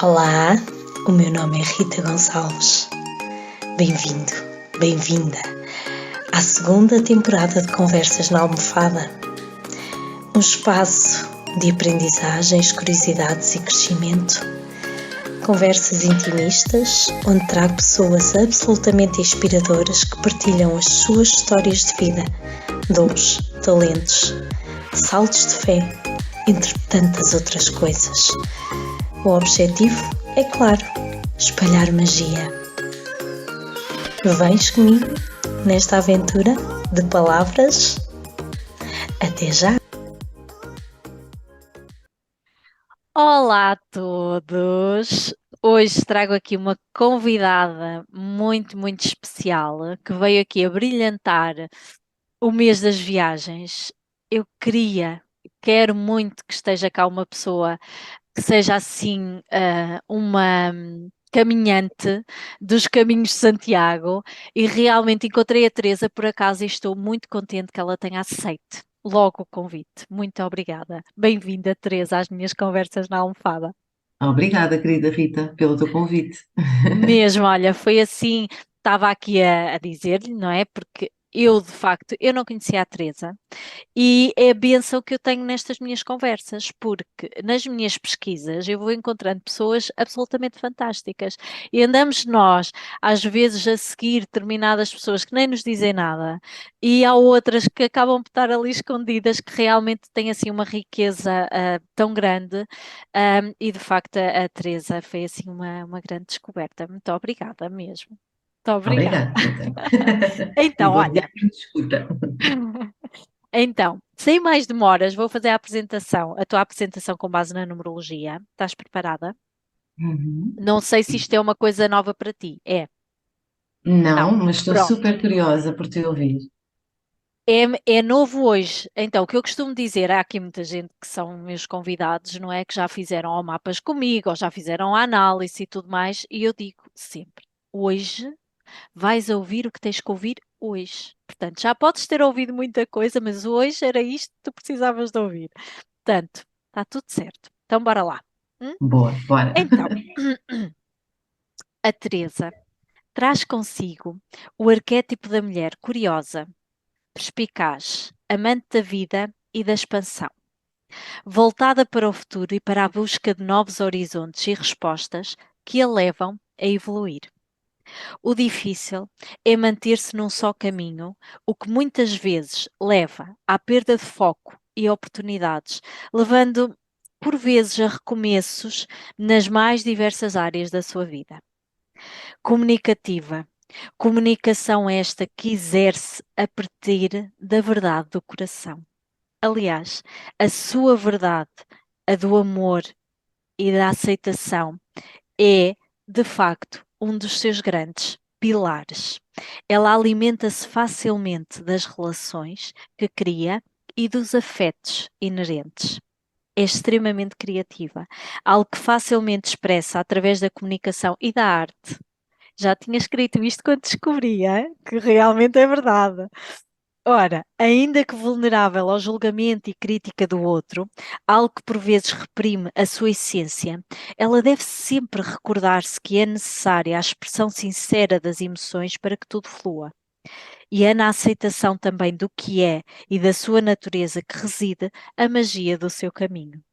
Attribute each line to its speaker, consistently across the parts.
Speaker 1: Olá, o meu nome é Rita Gonçalves. Bem-vindo, bem-vinda à segunda temporada de Conversas na Almofada. Um espaço de aprendizagens, curiosidades e crescimento. Conversas intimistas, onde trago pessoas absolutamente inspiradoras que partilham as suas histórias de vida, dons, talentos, saltos de fé, entre tantas outras coisas. O objetivo é, claro, espalhar magia. Vens comigo nesta aventura de palavras? Até já!
Speaker 2: Olá a todos! Hoje trago aqui uma convidada muito especial que veio aqui a brilhantar o mês das viagens. Eu quero muito que esteja cá uma pessoa que seja assim, uma caminhante dos caminhos de Santiago, e realmente encontrei a Teresa por acaso e estou muito contente que ela tenha aceite logo o convite. Muito obrigada. Bem-vinda, Teresa, às minhas conversas na almofada.
Speaker 3: Obrigada, querida Rita, pelo teu convite.
Speaker 2: Mesmo, olha, foi assim, estava aqui a dizer-lhe, não é? Porque eu, de facto, eu não conhecia a Teresa. E é a bênção que eu tenho nestas minhas conversas, porque nas minhas pesquisas eu vou encontrando pessoas absolutamente fantásticas e andamos nós, às vezes, a seguir determinadas pessoas que nem nos dizem nada, e há outras que acabam por estar ali escondidas, que realmente têm assim uma riqueza tão grande, e de facto a Teresa foi assim uma grande descoberta. Muito obrigada mesmo. Muito obrigada.
Speaker 3: Obrigada, Rita. E
Speaker 2: Então,
Speaker 3: bom dia
Speaker 2: olha.
Speaker 3: a quem te escuta.
Speaker 2: Então, sem mais demoras, vou fazer a apresentação, a tua apresentação com base na numerologia. Estás preparada?
Speaker 3: Uhum.
Speaker 2: Não sei se isto é uma coisa nova para ti. É,
Speaker 3: Não,
Speaker 2: não.
Speaker 3: mas estou
Speaker 2: Pronto.
Speaker 3: super curiosa por te ouvir.
Speaker 2: É novo hoje. Então, o que eu costumo dizer, há aqui muita gente que são meus convidados, não é? Que já fizeram ou mapas comigo, ou já fizeram a análise e tudo mais, e eu digo sempre: hoje vais ouvir o que tens que ouvir hoje. Portanto, já podes ter ouvido muita coisa, mas hoje era isto que tu precisavas de ouvir. Portanto, está tudo certo. Então, bora lá. Hum?
Speaker 3: Boa, bora.
Speaker 2: Então, a Teresa traz consigo o arquétipo da mulher curiosa, perspicaz, amante da vida e da expansão, voltada para o futuro e para a busca de novos horizontes e respostas que a levam a evoluir. O difícil é manter-se num só caminho, o que muitas vezes leva à perda de foco e oportunidades, levando por vezes a recomeços nas mais diversas áreas da sua vida. Comunicativa. Comunicação esta que exerce a partir da verdade do coração. Aliás, a sua verdade, a do amor e da aceitação, é, de facto, um dos seus grandes pilares. Ela alimenta-se facilmente das relações que cria e dos afetos inerentes. É extremamente criativa, algo que facilmente expressa através da comunicação e da arte. Já tinha escrito isto quando descobria que realmente é verdade. Ora, ainda que vulnerável ao julgamento e crítica do outro, algo que por vezes reprime a sua essência, ela deve sempre recordar-se que é necessária a expressão sincera das emoções para que tudo flua. E é na aceitação também do que é e da sua natureza que reside a magia do seu caminho.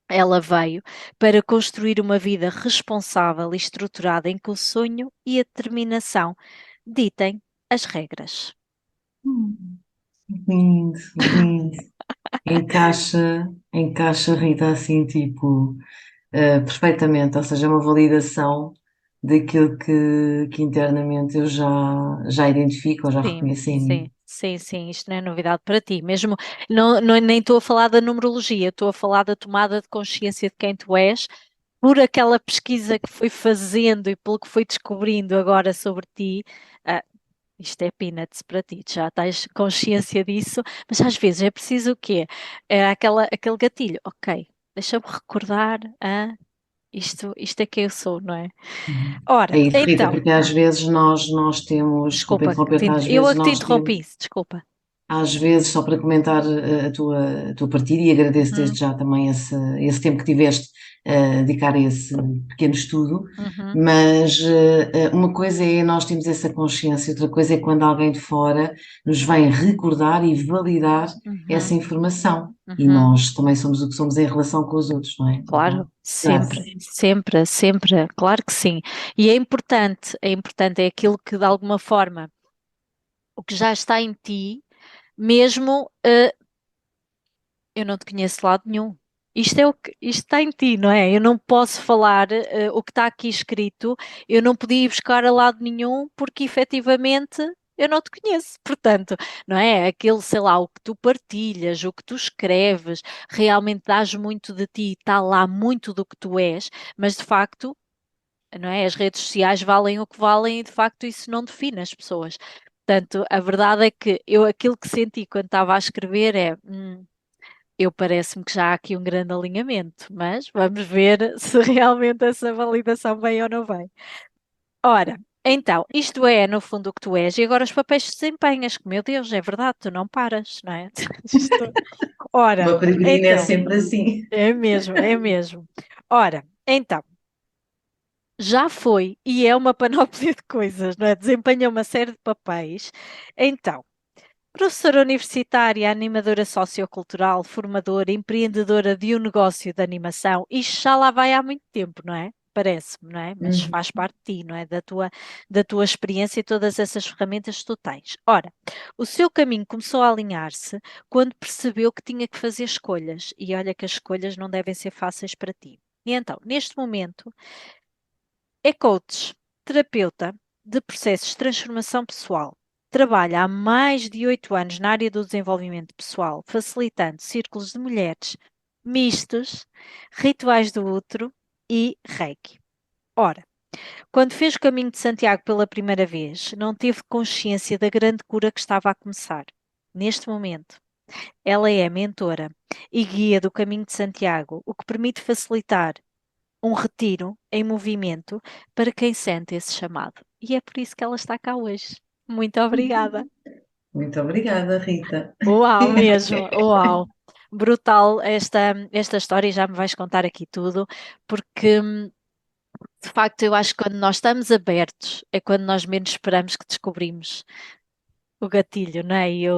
Speaker 2: Ela veio para construir uma vida responsável e estruturada em que o sonho e a determinação ditem as regras.
Speaker 3: Hum, Lindo, lindo. Encaixa, Rita, assim, tipo, perfeitamente. Ou seja, é uma validação daquilo que internamente eu já identifico ou já
Speaker 2: Sim,
Speaker 3: reconheço em
Speaker 2: sim,
Speaker 3: mim.
Speaker 2: sim, sim, isto não é novidade para ti. Mesmo, nem estou a falar da numerologia, estou a falar da tomada de consciência de quem tu és, por aquela pesquisa que fui fazendo e pelo que fui descobrindo agora sobre ti. ah, Isto é peanuts para ti, tu já tens consciência disso, mas às vezes é preciso o quê? É aquele gatilho, ok, deixa-me recordar, isto é quem eu sou, não é?
Speaker 3: Uhum.
Speaker 2: Ora,
Speaker 3: É isso, Rita,
Speaker 2: então,
Speaker 3: porque às vezes nós temos, desculpa
Speaker 2: desculpa,
Speaker 3: interromper-te, às
Speaker 2: eu é
Speaker 3: vezes
Speaker 2: que te
Speaker 3: nós temos.
Speaker 2: interrompi, desculpa.
Speaker 3: às vezes, só para comentar a tua partilha, e agradeço
Speaker 2: Uhum,
Speaker 3: desde já também esse tempo que tiveste a dedicar a esse pequeno estudo,
Speaker 2: uhum,
Speaker 3: mas uma coisa é nós termos essa consciência, outra coisa é quando alguém de fora nos vem recordar e validar essa
Speaker 2: uhum,
Speaker 3: informação. E
Speaker 2: uhum.
Speaker 3: nós também somos o que somos em relação com os outros, não é?
Speaker 2: Claro,
Speaker 3: Então, graças.
Speaker 2: sempre, sempre, sempre, claro que sim. E é importante, é aquilo que de alguma forma, o que já está em ti, mesmo eu não te conheço de lado nenhum. Isto é isto está em ti, não é? Eu não posso falar o que está aqui escrito, eu não podia ir buscar a lado nenhum porque efetivamente eu não te conheço. Portanto, não é? Aquele, sei lá, o que tu partilhas, o que tu escreves, realmente dás muito de ti, está lá muito do que tu és, mas de facto, não é? As redes sociais valem o que valem e de facto isso não define as pessoas. Portanto, a verdade é que eu aquilo que senti quando estava a escrever é. Eu parece-me que já há aqui um grande alinhamento, mas vamos ver se realmente essa validação vem ou não vem. Ora, então, isto é no fundo o que tu és, e agora os papéis que desempenhas, que meu Deus, é verdade, tu não paras, não é? Isto- Ora,
Speaker 3: Uma peregrina é
Speaker 2: então,
Speaker 3: sempre assim.
Speaker 2: é mesmo, é mesmo. Ora, então, já foi e é uma panóplia de coisas, não é? Desempenha uma série de papéis. Então, professora universitária, animadora sociocultural, formadora, empreendedora de um negócio de animação, isto já lá vai há muito tempo, não é? Parece-me, não é? Mas
Speaker 3: Uhum.
Speaker 2: faz parte de ti, não é? Da tua experiência e todas essas ferramentas que tu tens. Ora, o seu caminho começou a alinhar-se quando percebeu que tinha que fazer escolhas. E olha que as escolhas não devem ser fáceis para ti. E então, neste momento, é coach, terapeuta de processos de transformação pessoal. Trabalha há mais de 8 anos na área do desenvolvimento pessoal, facilitando círculos de mulheres mistos, rituais do útero e Reiki. Ora, quando fez o caminho de Santiago pela primeira vez, não teve consciência da grande cura que estava a começar. Neste momento, ela é mentora e guia do caminho de Santiago, o que permite facilitar um retiro em movimento para quem sente esse chamado. E é por isso que ela está cá hoje. Muito obrigada.
Speaker 3: Muito obrigada, Rita.
Speaker 2: Uau, mesmo, uau. Brutal esta história, e já me vais contar aqui tudo, porque de facto eu acho que quando nós estamos abertos é quando nós menos esperamos que descobrimos o gatilho, não é? E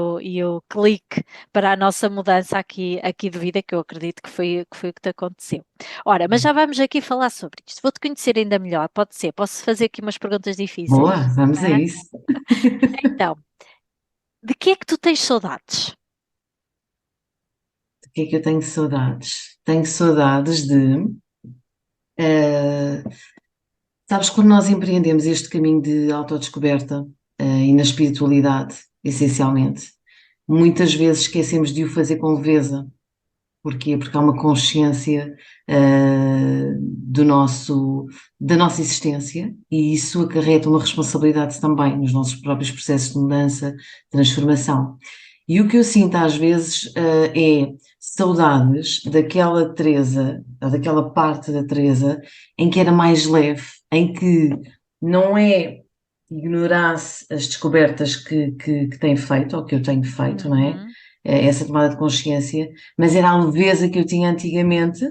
Speaker 2: o clique para a nossa mudança aqui de vida, que eu acredito que foi o que te aconteceu. Ora, mas já vamos aqui falar sobre isto. Vou-te conhecer ainda melhor, pode ser? Posso fazer aqui umas perguntas
Speaker 3: Boa,
Speaker 2: difíceis?
Speaker 3: vamos a
Speaker 2: Hã?
Speaker 3: isso.
Speaker 2: Então, de que é que tu tens saudades?
Speaker 3: O que é que eu tenho saudades? Tenho saudades de. eh, Sabes, quando nós empreendemos este caminho de autodescoberta, e na espiritualidade, essencialmente, muitas vezes esquecemos de o fazer com leveza. Porquê? Porque há uma consciência, da nossa existência e isso acarreta uma responsabilidade também nos nossos próprios processos de mudança, transformação. E o que eu sinto às vezes, é saudades daquela Teresa, ou daquela parte da Teresa em que era mais leve, em que não é ignorasse as descobertas que tem feito, ou que eu tenho feito, não é?
Speaker 2: Uhum,
Speaker 3: Essa tomada de consciência, mas era a leveza que eu tinha antigamente,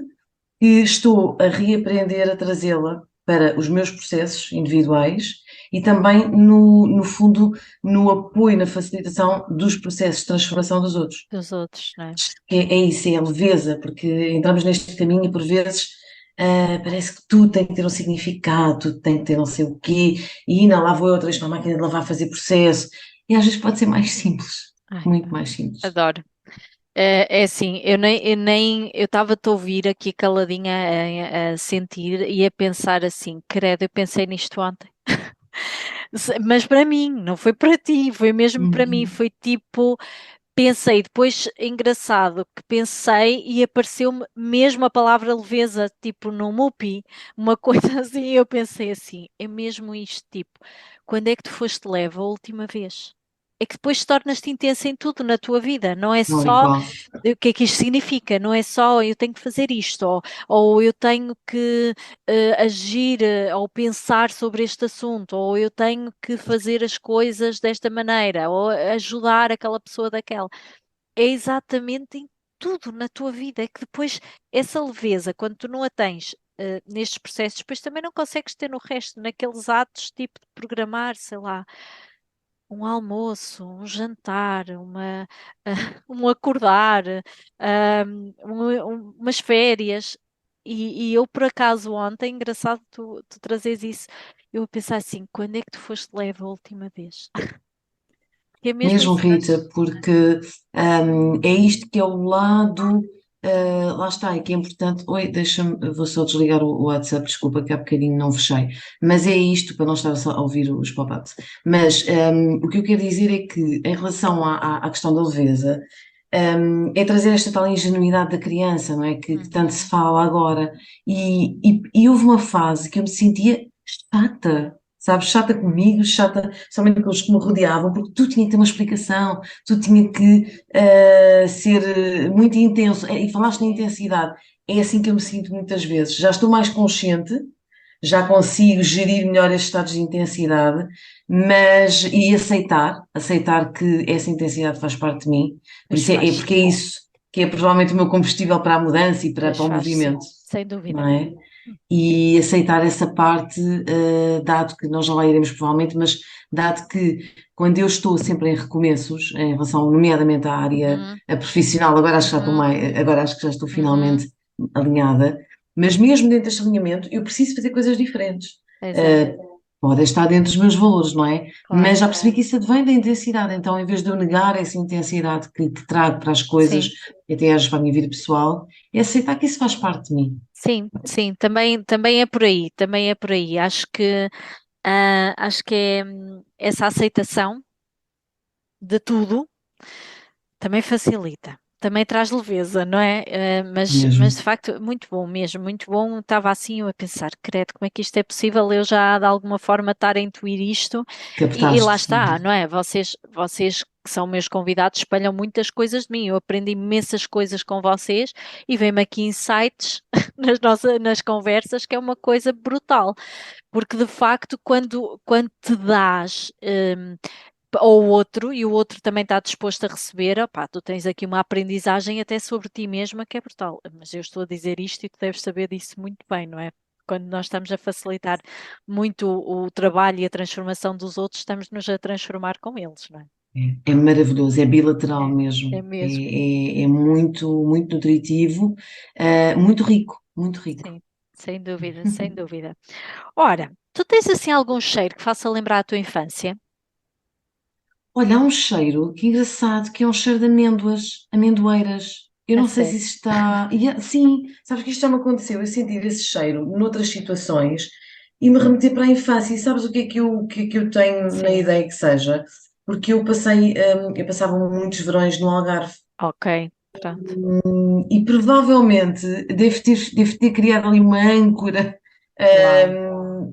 Speaker 3: que estou a reaprender a trazê-la para os meus processos individuais e também, no fundo, no apoio, na facilitação dos processos de transformação dos outros.
Speaker 2: dos outros, não é?
Speaker 3: É isso, é a leveza, porque entramos neste caminho e por vezes parece que tudo tem que ter um significado, tudo tem que ter não sei o quê, e não, lá vou eu outra vez para a máquina de lavar fazer processo, e às vezes pode ser mais simples,
Speaker 2: Ai,
Speaker 3: muito mais simples.
Speaker 2: adoro. É assim, eu estava-te a ouvir aqui caladinha a sentir e a pensar assim, credo, eu pensei nisto ontem. Mas para mim, não foi para ti, foi mesmo para mim,
Speaker 3: Uhum.
Speaker 2: foi tipo, pensei, depois engraçado que pensei e apareceu-me mesmo a palavra leveza, tipo no Mupi, uma coisa assim, e eu pensei assim, é mesmo isto, tipo, quando é que tu foste leve a última vez? é que depois tornas-te intensa em tudo na tua vida, não é
Speaker 3: Não é
Speaker 2: só
Speaker 3: igual.
Speaker 2: o que é que isto significa, não é só eu tenho que fazer isto, ou eu tenho que agir ou pensar sobre este assunto, ou eu tenho que fazer as coisas desta maneira, ou ajudar aquela pessoa daquela. É exatamente em tudo na tua vida, é que depois essa leveza, quando tu não a tens nestes processos, depois também não consegues ter no resto, naqueles atos tipo de programar, sei lá, um almoço, um jantar, um acordar, umas férias. E eu, por acaso, ontem, engraçado tu trazes isso, eu a pensar assim, quando é que tu foste leve a última vez? Que é mesmo
Speaker 3: Mesmo,
Speaker 2: isso,
Speaker 3: Rita, porque é isto que é o lado, lá está, é que é importante. Oi, deixa-me, eu vou só desligar o WhatsApp, desculpa que há bocadinho não fechei, mas é isto, para não estar só a ouvir os pop-ups. Mas o que eu quero dizer é que, em relação à questão da leveza, é trazer esta tal ingenuidade da criança, não é? Que tanto se
Speaker 2: Uhum.
Speaker 3: fala agora. E houve uma fase que eu me sentia chata. Sabes, chata comigo, chata somente com os que me rodeavam, porque tudo tinha que ter uma explicação, tudo tinha que ser muito intenso. E falaste em
Speaker 2: Sim,
Speaker 3: intensidade, é assim que eu me sinto muitas vezes. Já estou mais consciente, já consigo gerir melhor estes estados de intensidade, mas e aceitar que essa intensidade faz parte de mim. Por
Speaker 2: pois
Speaker 3: isso é
Speaker 2: faz,
Speaker 3: porque é isso que é provavelmente o meu combustível para a mudança e para
Speaker 2: pois
Speaker 3: o
Speaker 2: faz, sim,
Speaker 3: movimento,
Speaker 2: sem
Speaker 3: não
Speaker 2: dúvida.
Speaker 3: é? E aceitar essa parte, dado que nós já lá iremos provavelmente, mas dado que quando eu estou sempre em recomeços, em relação nomeadamente à área
Speaker 2: Uhum,
Speaker 3: profissional, agora acho que já estou
Speaker 2: uhum,
Speaker 3: agora acho que já estou
Speaker 2: uhum.
Speaker 3: finalmente alinhada, mas mesmo dentro deste alinhamento eu preciso fazer coisas diferentes.
Speaker 2: Exato,
Speaker 3: Uh, Pode estar dentro dos meus valores, não é?
Speaker 2: claro.
Speaker 3: Mas já percebi que isso advém da intensidade, então em vez de eu negar essa intensidade que trago para as coisas,
Speaker 2: Sim,
Speaker 3: e até às para a minha vida pessoal, é aceitar que isso faz parte de mim.
Speaker 2: sim, sim, também é por aí, também é por aí. Acho que é essa aceitação de tudo também facilita. Também traz leveza, não é? Mas
Speaker 3: Mesmo.
Speaker 2: de facto, muito bom mesmo, muito bom. Estava assim eu a pensar, credo, como é que isto é possível? Eu já de alguma forma estar a intuir isto e lá
Speaker 3: Captaste.
Speaker 2: está, não é? Vocês que são meus convidados espalham muitas coisas de mim. Eu aprendo imensas coisas com vocês e vem-me aqui insights nas conversas que é uma coisa brutal. Porque de facto, quando te dás ao outro e o outro também está disposto a receber, opá, tu tens aqui uma aprendizagem até sobre ti mesma que é brutal. Mas eu estou a dizer isto e tu deves saber disso muito bem, não é? Quando nós estamos a facilitar muito o trabalho e a transformação dos outros, estamos-nos a transformar com eles, não é?
Speaker 3: É maravilhoso, é bilateral
Speaker 2: É,
Speaker 3: mesmo.
Speaker 2: é mesmo.
Speaker 3: É muito, muito nutritivo, muito rico, muito rico.
Speaker 2: Sim, sem dúvida, sem dúvida. Ora, tu tens assim algum cheiro que faça lembrar a tua infância?
Speaker 3: Olha, há um cheiro, que engraçado, que é um cheiro de amêndoas, amendoeiras. Eu
Speaker 2: A
Speaker 3: não sei se
Speaker 2: sério.
Speaker 3: isso está. Sim, sabes que isto já me aconteceu, eu sentir esse cheiro noutras situações e me remeter para a infância. E sabes o que é que eu tenho na
Speaker 2: Sim,
Speaker 3: ideia que seja? Porque eu passava muitos verões no Algarve.
Speaker 2: ok, pronto.
Speaker 3: E provavelmente devo ter criado ali uma âncora
Speaker 2: Uau,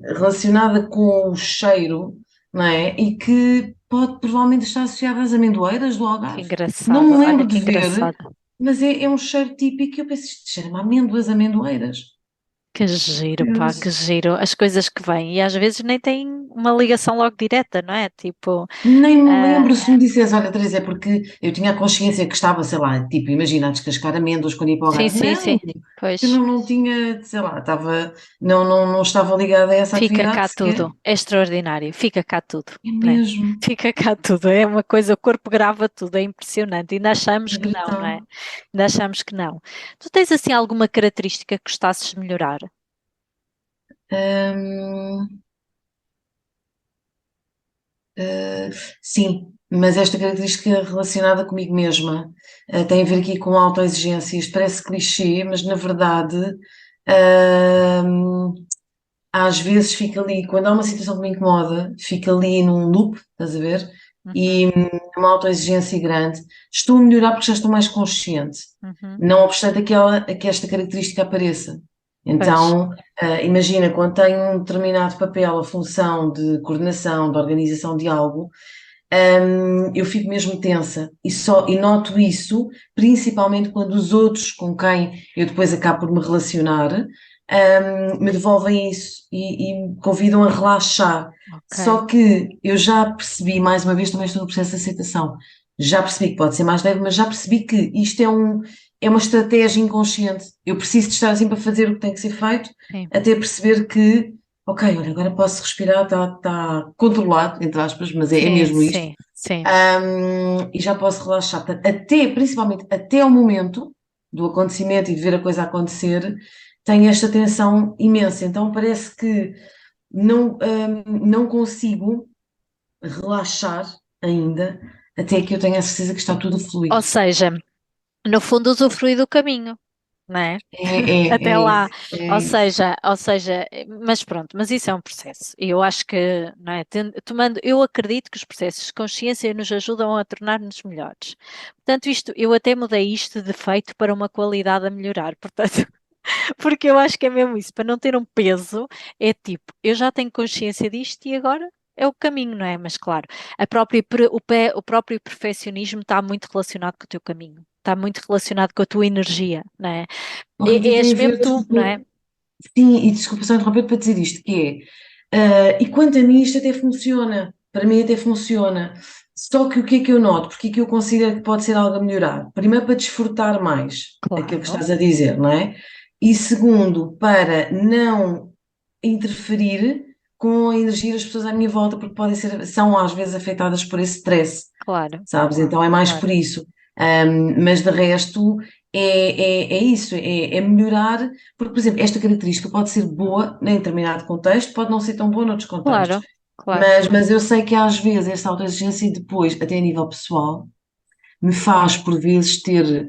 Speaker 3: relacionada com o cheiro, não é? E que pode provavelmente estar associada às amendoeiras do
Speaker 2: que
Speaker 3: Algarve. Não
Speaker 2: engraçado.
Speaker 3: me
Speaker 2: Olha
Speaker 3: lembro de
Speaker 2: que
Speaker 3: ver,
Speaker 2: engraçado.
Speaker 3: mas é um cheiro típico. E eu penso, isto cheira-me a amêndoas, amendoeiras.
Speaker 2: Que giro, pá, que
Speaker 3: Curioso.
Speaker 2: giro. As coisas que vêm. E às vezes nem têm uma ligação logo direta, não é? Tipo,
Speaker 3: Nem me
Speaker 2: ah,
Speaker 3: lembro se me dissesse, olha, Teresa, é porque eu tinha a consciência que estava, sei lá, tipo, imagina, a descascar amêndoas quando ia para o
Speaker 2: sim,
Speaker 3: Algarve.
Speaker 2: sim,
Speaker 3: Não,
Speaker 2: sim.
Speaker 3: eu
Speaker 2: Pois,
Speaker 3: não tinha, sei lá, estava, não estava ligada a essa
Speaker 2: fica
Speaker 3: atividade
Speaker 2: cá
Speaker 3: sequer.
Speaker 2: tudo. É extraordinário. Fica cá tudo,
Speaker 3: É
Speaker 2: né?
Speaker 3: mesmo,
Speaker 2: Fica cá tudo. É uma coisa, o corpo grava tudo. É impressionante. Ainda achamos
Speaker 3: é
Speaker 2: que não, não é?
Speaker 3: brutal.
Speaker 2: Ainda achamos que não. Tu tens assim alguma característica que gostasses de melhorar?
Speaker 3: Hum, eh, sim, mas esta característica relacionada comigo mesma tem a ver aqui com autoexigência. Isto parece clichê, mas na verdade, hum, às vezes fica ali, quando há uma situação que me incomoda, fica ali num loop, estás a ver? E
Speaker 2: Uhum,
Speaker 3: uma autoexigência grande. Estou a melhorar porque já estou mais consciente,
Speaker 2: uhum.
Speaker 3: não obstante que esta característica apareça.
Speaker 2: Pois,
Speaker 3: Então, imagina, quando tenho um determinado papel, a função de coordenação, de organização de algo, eu fico mesmo tensa e noto isso principalmente quando os outros com quem eu depois acabo por me relacionar, me devolvem isso e me convidam a relaxar.
Speaker 2: Ok.
Speaker 3: Só que eu já percebi, mais uma vez, também estou no processo de aceitação, já percebi que pode ser mais leve, mas já percebi que isto é uma estratégia inconsciente. Eu preciso de estar assim para fazer o que tem que ser feito,
Speaker 2: Sim,
Speaker 3: até perceber que, ok, olha, agora posso respirar, está controlado, entre aspas, mas é
Speaker 2: sim,
Speaker 3: mesmo isto.
Speaker 2: sim, sim.
Speaker 3: E já posso relaxar. Portanto, até, principalmente até o momento do acontecimento e de ver a coisa acontecer, tenho esta tensão imensa. Então parece que não consigo relaxar ainda até que eu tenha a certeza que está tudo
Speaker 2: Ou
Speaker 3: fluido.
Speaker 2: seja, no fundo, usufruir do caminho, não é? Até
Speaker 3: É
Speaker 2: lá.
Speaker 3: isso, é isso.
Speaker 2: Mas pronto, mas isso é um processo. E eu acho que, não é? Eu acredito que os processos de consciência nos ajudam a tornar-nos melhores. Portanto, eu até mudei isto de defeito para uma qualidade a melhorar. Portanto, porque eu acho que é mesmo isso, para não ter um peso, é tipo, eu já tenho consciência disto e agora é o caminho, não é? Mas claro, o próprio perfeccionismo está muito relacionado com o teu caminho, está muito relacionado com a tua energia, não é?
Speaker 3: Oh, Rita, e tem
Speaker 2: És
Speaker 3: a
Speaker 2: mesmo
Speaker 3: ver,
Speaker 2: tu, não é?
Speaker 3: desculpa, sim, e desculpa só interromper para dizer isto, que é, e quanto a mim isto até funciona, para mim até funciona, só que o que é que eu noto, porque é que eu considero que pode ser algo a melhorar? Primeiro para desfrutar mais aquilo que
Speaker 2: Claro,
Speaker 3: estás a dizer, não é? E segundo, para não interferir com a energia das pessoas à minha volta, porque são às vezes afetadas por esse stress,
Speaker 2: claro,
Speaker 3: sabes? Então é mais por
Speaker 2: claro,
Speaker 3: isso. Mas de resto é isso, é melhorar, porque, por exemplo, esta característica pode ser boa em determinado contexto, pode não ser tão boa noutros contextos.
Speaker 2: claro, claro,
Speaker 3: Mas eu sei que às vezes essa autoexigência depois, até a nível pessoal, me faz por vezes ter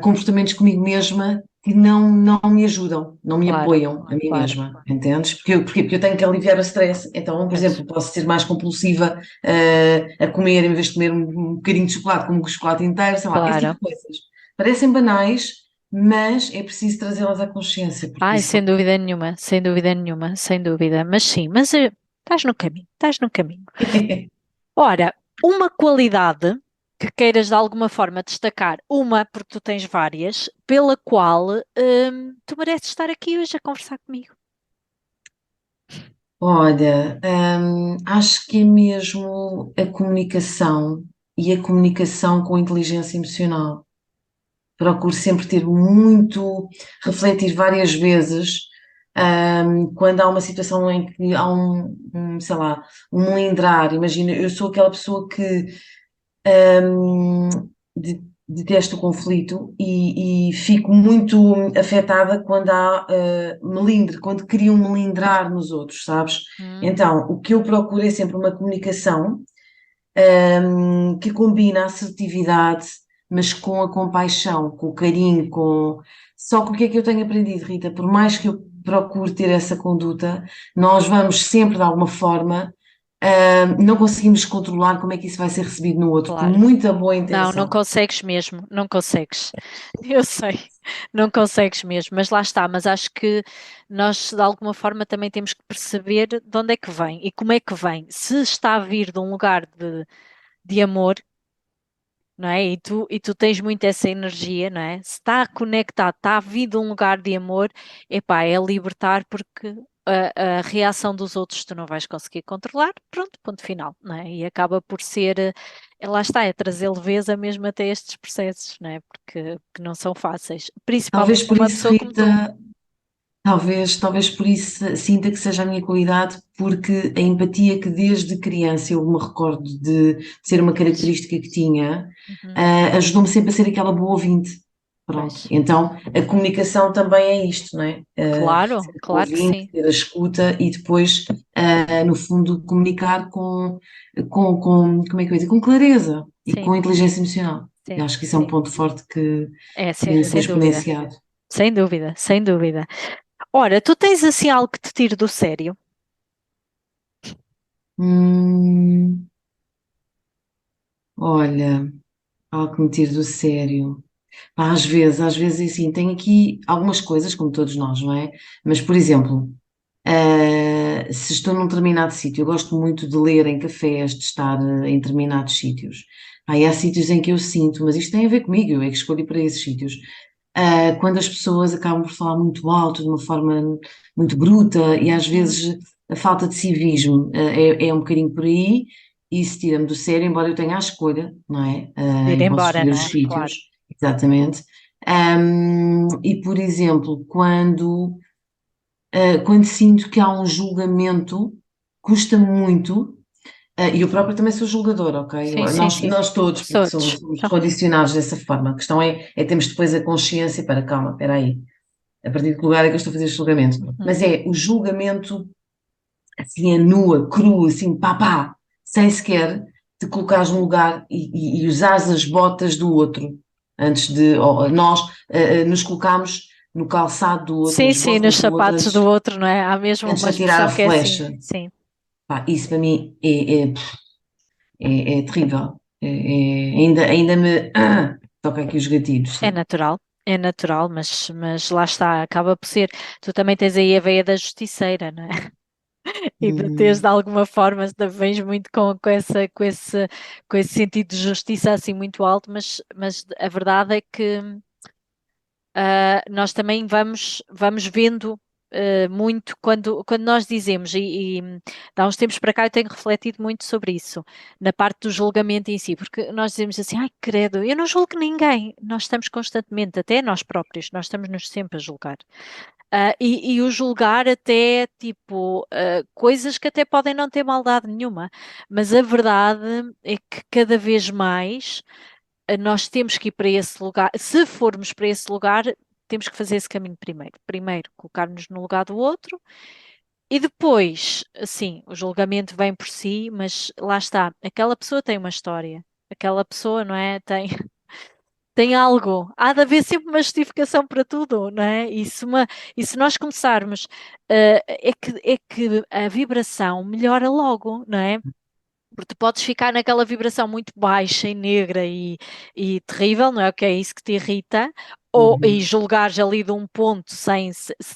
Speaker 3: comportamentos comigo mesma que não me ajudam, não me
Speaker 2: claro,
Speaker 3: apoiam a mim
Speaker 2: claro.
Speaker 3: mesma, entendes? Porque eu tenho que aliviar o stress, então, por
Speaker 2: Pois,
Speaker 3: exemplo, posso ser mais compulsiva a comer, em vez de comer um bocadinho de chocolate, como o chocolate inteiro, sei lá, esse tipo
Speaker 2: claro.
Speaker 3: de coisas. Parecem banais, mas é preciso trazê-las à consciência, porque
Speaker 2: Ai,
Speaker 3: isso.
Speaker 2: sem dúvida nenhuma, sem dúvida nenhuma, sem dúvida. Mas sim, estás no caminho, estás no caminho. Ora, uma qualidade que queiras de alguma forma destacar, uma, porque tu tens várias, pela qual tu mereces estar aqui hoje a conversar comigo.
Speaker 3: Olha, acho que é mesmo a comunicação e a comunicação com inteligência emocional. Procuro sempre ter muito, refletir várias vezes, quando há uma situação em que há sei lá, um melindrar. Imagina, eu sou aquela pessoa que ahm, detesto o conflito e fico muito afetada quando há melindre, quando criam um melindrar nos outros, sabes?
Speaker 2: Hum,
Speaker 3: Então, o que eu procuro é sempre uma comunicação que combina a assertividade, mas com a compaixão, com o carinho, com... Só que o que é que eu tenho aprendido, Rita? Por mais que eu procure ter essa conduta, nós vamos sempre, de alguma forma, não conseguimos controlar como é que isso vai ser recebido no outro, por
Speaker 2: claro.
Speaker 3: muita boa
Speaker 2: Não, não
Speaker 3: intenção.
Speaker 2: consegues mesmo, não consegues. Eu sei, não consegues mesmo, mas lá está. Mas acho que nós, de alguma forma, também temos que perceber de onde é que vem e como é que vem. Se está a vir de um lugar de amor, não é? E tu tens muito essa energia, não é? Se está conectado, está a vir de um lugar de amor, epá, é libertar porque a reação dos outros tu não vais conseguir controlar, pronto, ponto final, não é? E acaba por ser, lá está, é trazer leveza mesmo até estes processos, não é? Porque que não são fáceis, principalmente
Speaker 3: Talvez
Speaker 2: para
Speaker 3: por
Speaker 2: uma
Speaker 3: isso,
Speaker 2: pessoa como tu.
Speaker 3: Rita, talvez por isso sinta que seja a minha qualidade, porque a empatia que desde criança eu me recordo de ser uma
Speaker 2: Pois.
Speaker 3: característica que tinha,
Speaker 2: Uhum.
Speaker 3: ajudou-me sempre a ser aquela boa ouvinte. Pronto,
Speaker 2: Pois.
Speaker 3: então a comunicação também é isto, não é?
Speaker 2: Claro,
Speaker 3: Ser
Speaker 2: claro que
Speaker 3: ouvinte,
Speaker 2: sim.
Speaker 3: ter a escuta e depois, no fundo, comunicar como é que eu ia dizer, com clareza e
Speaker 2: Sim,
Speaker 3: com inteligência emocional. Eu
Speaker 2: sim,
Speaker 3: acho que isso é um
Speaker 2: sim.
Speaker 3: ponto forte que
Speaker 2: É,
Speaker 3: deve ser
Speaker 2: sem dúvida.
Speaker 3: exponenciado.
Speaker 2: Sem dúvida, sem dúvida. Ora, tu tens assim algo que te tire do sério?
Speaker 3: Hum, olha, algo que me tire do sério. Pá, às vezes, assim, tenho aqui algumas coisas, como todos nós, não é? Mas, por exemplo, Se estou num determinado sítio, eu gosto muito de ler em cafés, de estar em determinados sítios. Aí há sítios em que eu sinto, mas isto tem a ver comigo, eu é que escolhi para esses sítios. Quando as pessoas acabam por falar muito alto, de uma forma muito bruta, e às vezes a falta de civismo, é um bocadinho por aí, e isso tira-me do sério, embora eu tenha a escolha, não é?
Speaker 2: De ir
Speaker 3: Eu posso
Speaker 2: embora,
Speaker 3: escolher
Speaker 2: não
Speaker 3: os
Speaker 2: é? Claro.
Speaker 3: sítios, exatamente. E, por exemplo, quando sinto que há um julgamento, custa muito, e eu própria também sou julgadora, ok?
Speaker 2: Sim, sim,
Speaker 3: Nós,
Speaker 2: sim.
Speaker 3: nós todos, porque somos,
Speaker 2: Todos.
Speaker 3: somos condicionados dessa forma. A questão é termos depois a consciência para, calma, espera aí, a partir de que lugar é que eu estou a fazer este julgamento?
Speaker 2: Uhum.
Speaker 3: Mas é o julgamento, assim, é nua, cru, assim, pá, pá, sem sequer te colocares no lugar e usares as botas do outro, antes de, ou, nós nos colocarmos no calçado do outro,
Speaker 2: Sim,
Speaker 3: nas
Speaker 2: sim, nos
Speaker 3: botas do outro,
Speaker 2: sapatos do outro, não é? Há mesmo
Speaker 3: antes
Speaker 2: uma
Speaker 3: de atirar a
Speaker 2: expressão que é assim.
Speaker 3: flecha.
Speaker 2: Sim.
Speaker 3: Pá, isso para mim é terrível. Ainda me toca aqui os gatilhos, sim.
Speaker 2: É natural, mas lá está, acaba por ser. Tu também tens aí a veia da justiceira, não é? E de teres de
Speaker 3: Hum,
Speaker 2: alguma forma, vens muito com esse sentido de justiça assim muito alto, mas a verdade é que nós também vamos vendo muito quando nós dizemos, e há uns tempos para cá eu tenho refletido muito sobre isso, na parte do julgamento em si, porque nós dizemos assim, ai credo, eu não julgo ninguém, nós estamos constantemente, até nós próprios, nós estamos-nos sempre a julgar. E o julgar até, tipo, coisas que até podem não ter maldade nenhuma, mas a verdade é que cada vez mais nós temos que ir para esse lugar. Se formos para esse lugar, temos que fazer esse caminho primeiro. Primeiro, colocar-nos no lugar do outro e depois, assim, o julgamento vem por si, mas lá está, aquela pessoa tem uma história. Aquela pessoa, não é? Tem algo. Há de haver sempre uma justificação para tudo, não é? E se nós começarmos, é que a vibração melhora logo, não é? Porque tu podes ficar naquela vibração muito baixa e negra e terrível, não é? O que é isso que te irrita, e
Speaker 3: uhum.
Speaker 2: julgares ali de um ponto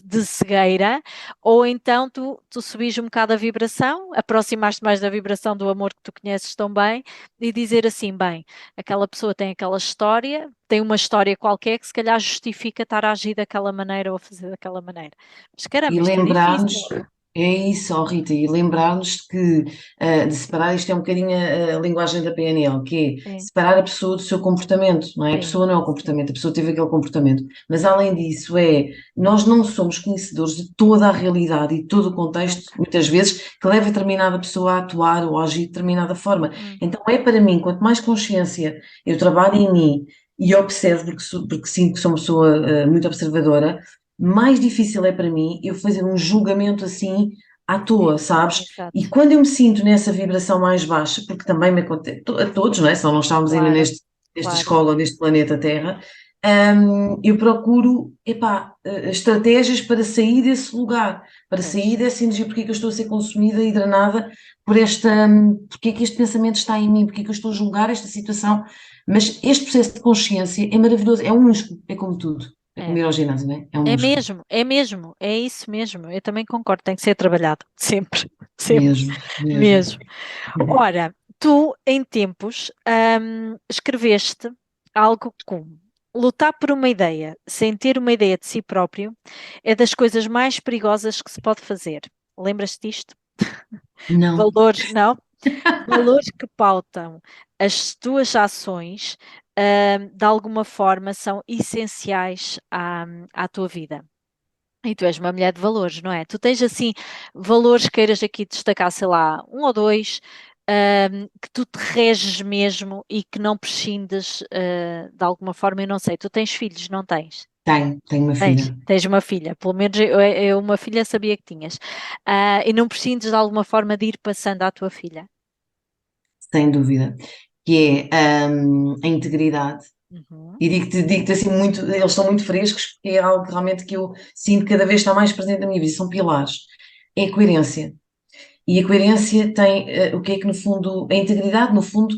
Speaker 2: de cegueira, ou então tu subis um bocado a vibração, aproximaste mais da vibração do amor que tu conheces tão bem, e dizer assim: bem, aquela pessoa tem aquela história, tem uma história qualquer que se calhar justifica estar a agir daquela maneira ou a fazer daquela maneira. Mas
Speaker 3: E
Speaker 2: caramba, isto é difícil.
Speaker 3: lembrar-nos, é isso, ó Rita, e lembrar-nos que de separar, isto é um bocadinho a linguagem da PNL, que é
Speaker 2: Sim,
Speaker 3: separar a pessoa do seu comportamento, não é? A
Speaker 2: sim,
Speaker 3: pessoa não é o
Speaker 2: sim,
Speaker 3: comportamento, a pessoa teve aquele comportamento. Mas além disso, nós não somos conhecedores de toda a realidade e todo o contexto,
Speaker 2: nunca.
Speaker 3: muitas vezes, que leva determinada pessoa a atuar ou a agir de determinada forma.
Speaker 2: Hum,
Speaker 3: Então é para mim, quanto mais consciência eu trabalho em mim e observo, porque sinto que sou uma pessoa muito observadora, mais difícil é para mim eu fazer um julgamento assim à
Speaker 2: sim,
Speaker 3: toa, sabes? E
Speaker 2: exato.
Speaker 3: quando eu me sinto nessa vibração mais baixa, porque também me acontece, a todos, não é? Senão não estávamos ainda
Speaker 2: Claro,
Speaker 3: nesta
Speaker 2: claro.
Speaker 3: escola, neste planeta Terra, eu procuro, estratégias para sair desse lugar, para sair
Speaker 2: Pois.
Speaker 3: dessa energia, porque é que eu estou a ser consumida e drenada por porque é que este pensamento está em mim, porque é que eu estou a julgar esta situação. Mas este processo de consciência é maravilhoso, é um músculo, é como tudo. É como
Speaker 2: É.
Speaker 3: ir ao ginásio, não é? É um
Speaker 2: É
Speaker 3: músculo.
Speaker 2: mesmo, é mesmo, é isso mesmo. Eu também concordo, tem que ser trabalhado. Sempre, sempre,
Speaker 3: Mesmo, mesmo.
Speaker 2: mesmo. Ora, tu, em tempos, escreveste algo como lutar por uma ideia sem ter uma ideia de si próprio é das coisas mais perigosas que se pode fazer. Lembras-te disto?
Speaker 3: Não,
Speaker 2: Valores, não? Valores que pautam as tuas ações, de alguma forma, são essenciais à tua vida. E tu és uma mulher de valores, não é? Tu tens assim valores que queiras aqui destacar, sei lá, um ou dois, que tu te reges mesmo e que não prescindes, de alguma forma, eu não sei. Tu tens filhos, não tens?
Speaker 3: tenho uma
Speaker 2: Tens,
Speaker 3: filha,
Speaker 2: tens uma filha, pelo menos eu uma filha sabia que tinhas. E não prescindes de alguma forma de ir passando à tua filha.
Speaker 3: sem dúvida, que é a integridade.
Speaker 2: Uhum.
Speaker 3: E digo-te assim, muito, eles estão muito frescos, porque é algo realmente que eu sinto cada vez está mais presente na minha vida, são pilares. É a coerência. E a coerência tem o que é que, no fundo, a integridade, no fundo,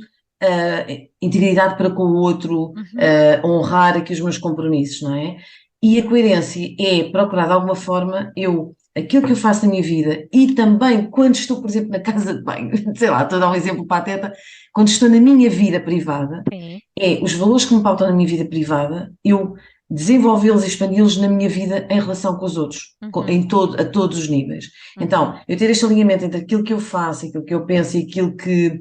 Speaker 3: integridade para com o outro,
Speaker 2: Uhum.
Speaker 3: honrar aqui os meus compromissos, não é? E a coerência é procurar, de alguma forma, eu. aquilo que eu faço na minha vida e também quando estou, por exemplo, na casa de banho, sei lá, estou a dar um exemplo pateta, quando estou na minha vida privada,
Speaker 2: Sim.
Speaker 3: é os valores que me pautam na minha vida privada, eu desenvolvê-los e expandi-los na minha vida em relação com os outros,
Speaker 2: Uhum.
Speaker 3: a todos os níveis.
Speaker 2: Uhum.
Speaker 3: Então, eu ter este alinhamento entre aquilo que eu faço, aquilo que eu penso e aquilo que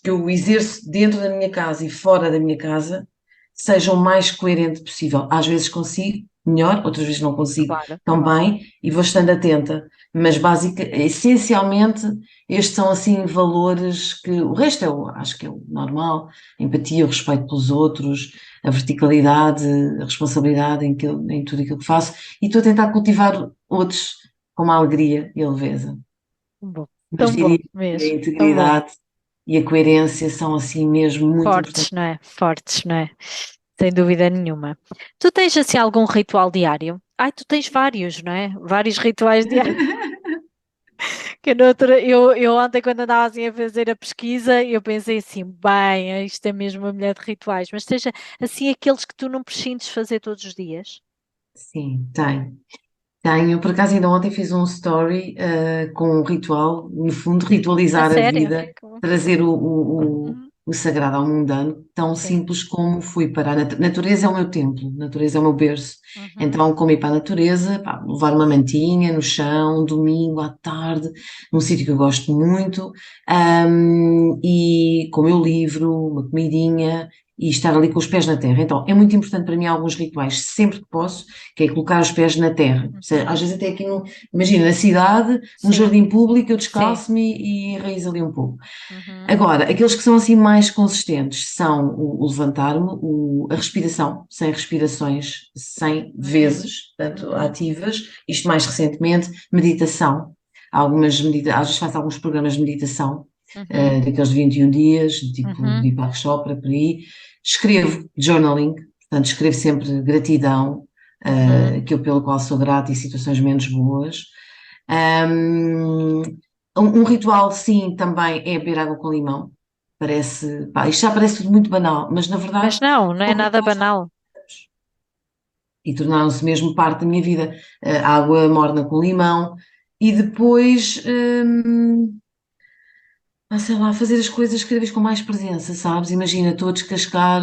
Speaker 3: eu exerço dentro da minha casa e fora da minha casa, seja o mais coerente possível. Às vezes consigo melhor, outras vezes não consigo
Speaker 2: Claro,
Speaker 3: tão
Speaker 2: claro.
Speaker 3: bem e vou estando atenta. Mas essencialmente, estes são assim valores que o resto acho que é o normal, a empatia, o respeito pelos outros, a verticalidade, a responsabilidade em tudo aquilo que faço, e estou a tentar cultivar outros com uma alegria e a leveza.
Speaker 2: Bom,
Speaker 3: Mas
Speaker 2: tão bom
Speaker 3: diria que a
Speaker 2: mesmo, tão bom.
Speaker 3: integridade e a coerência são assim mesmo muito
Speaker 2: Fortes,
Speaker 3: importantes.
Speaker 2: não é? Fortes, não é? Sem dúvida nenhuma. Tu tens assim algum ritual diário? Ai, tu tens vários, não é? Vários rituais diários. Que eu ontem, quando andava assim a fazer a pesquisa, eu pensei assim, bem, isto é mesmo uma mulher de rituais, mas seja assim aqueles que tu não prescindes fazer todos os dias.
Speaker 3: Sim, tenho. Tenho, por acaso ainda ontem fiz um story com um ritual, no fundo,
Speaker 2: A
Speaker 3: ritualizar a
Speaker 2: sério?
Speaker 3: vida, trazer
Speaker 2: Uhum.
Speaker 3: o sagrado ao mundano, tão
Speaker 2: Sim.
Speaker 3: simples como fui para a natureza é o meu templo, natureza é o meu berço.
Speaker 2: Uhum.
Speaker 3: Então, como ir para a natureza, pá, levar uma mantinha no chão, domingo à tarde, num sítio que eu gosto muito, e com o meu livro, uma comidinha. E estar ali com os pés na terra. Então, é muito importante para mim alguns rituais, sempre que posso, que é colocar os pés na terra. Às
Speaker 2: Uhum.
Speaker 3: vezes até aqui, imagina, na cidade, num
Speaker 2: Sim,
Speaker 3: jardim público, eu
Speaker 2: sim.
Speaker 3: descalço-me e enraizo ali um pouco.
Speaker 2: Uhum.
Speaker 3: Agora, aqueles que são assim mais consistentes são o levantar-me, a respiração, 100 respirações, 100
Speaker 2: Uhum.
Speaker 3: vezes, portanto,
Speaker 2: Uhum.
Speaker 3: ativas, isto mais recentemente, meditação. Às vezes faço alguns programas de meditação,
Speaker 2: Uhum.
Speaker 3: daqueles de 21 dias, tipo
Speaker 2: Uhum.
Speaker 3: Deepak Chopra, por aí. Escrevo, journaling, portanto, escrevo sempre gratidão,
Speaker 2: Uhum.
Speaker 3: aquilo pelo qual sou grata e situações menos boas. Um, um ritual, sim, também é beber água com limão. Parece, pá, isto já parece tudo muito banal, mas na
Speaker 2: Mas
Speaker 3: verdade
Speaker 2: não, não é
Speaker 3: são
Speaker 2: nada
Speaker 3: rituais
Speaker 2: banal.
Speaker 3: e tornaram-se mesmo parte da minha vida. Água morna com limão e depois, sei lá, fazer as coisas cada vez com mais presença, sabes? Imagina, estou a descascar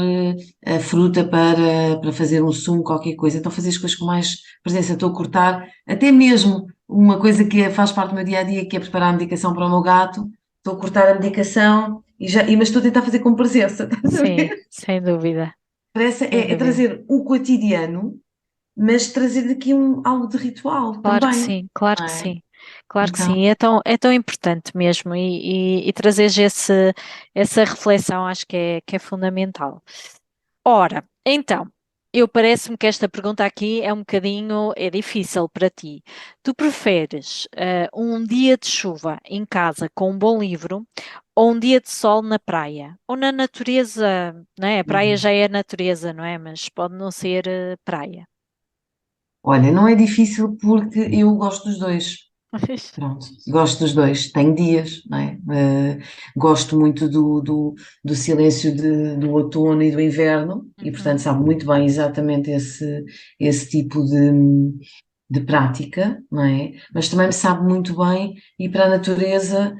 Speaker 3: a fruta para fazer um sumo, qualquer coisa, então fazer as coisas com mais presença, estou a cortar, até mesmo uma coisa que faz parte do meu dia a dia, que é preparar a medicação para o meu gato, estou a cortar a medicação, mas estou a tentar fazer com presença, estás a
Speaker 2: Sim,
Speaker 3: ver?
Speaker 2: sem dúvida,
Speaker 3: Parece,
Speaker 2: sem
Speaker 3: é
Speaker 2: dúvida.
Speaker 3: trazer o cotidiano, mas trazer daqui algo de ritual
Speaker 2: Claro que
Speaker 3: também,
Speaker 2: sim, claro
Speaker 3: não
Speaker 2: que
Speaker 3: é?
Speaker 2: sim, claro que
Speaker 3: Então,
Speaker 2: sim. É tão importante mesmo e trazeres essa reflexão acho que é fundamental. Ora, então, eu parece-me que esta pergunta aqui é um bocadinho, é difícil para ti. Tu preferes um dia de chuva em casa com um bom livro ou um dia de sol na praia? Ou na natureza, não é? A praia já é natureza, não é? Mas pode não ser praia.
Speaker 3: olha, não é difícil porque eu gosto dos dois. Pronto, gosto dos dois. Tenho dias, não é? Gosto muito do silêncio do outono e do inverno e, portanto,
Speaker 2: Uhum.
Speaker 3: sabe muito bem exatamente esse tipo de prática, não é? Mas também me sabe muito bem ir para a natureza,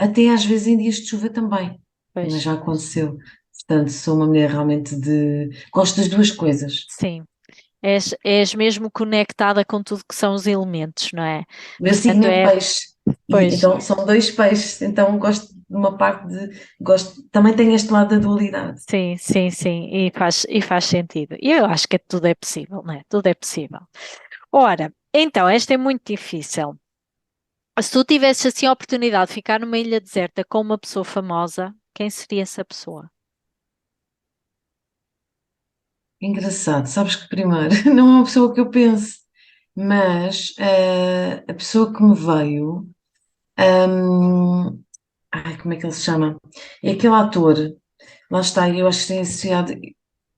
Speaker 3: até às vezes em dias de chuva também. Também
Speaker 2: Pois,
Speaker 3: já aconteceu. Portanto, sou uma mulher realmente Gosto das duas coisas.
Speaker 2: sim. És mesmo conectada com tudo que são os elementos, não é?
Speaker 3: O meu
Speaker 2: Portanto,
Speaker 3: signo é peixe, e
Speaker 2: pois,
Speaker 3: então são dois peixes, então gosto de uma parte também tenho este lado da dualidade.
Speaker 2: sim, sim, sim, e faz sentido. E eu acho que tudo é possível, não é? Tudo é possível. Ora, então, esta é muito difícil. Se tu tivesses assim a oportunidade de ficar numa ilha deserta com uma pessoa famosa, quem seria essa pessoa?
Speaker 3: Engraçado, sabes que primeiro não é uma pessoa que eu penso, mas a pessoa que me veio, hum, como é que ele se chama? É aquele ator, lá está, eu acho que tem associado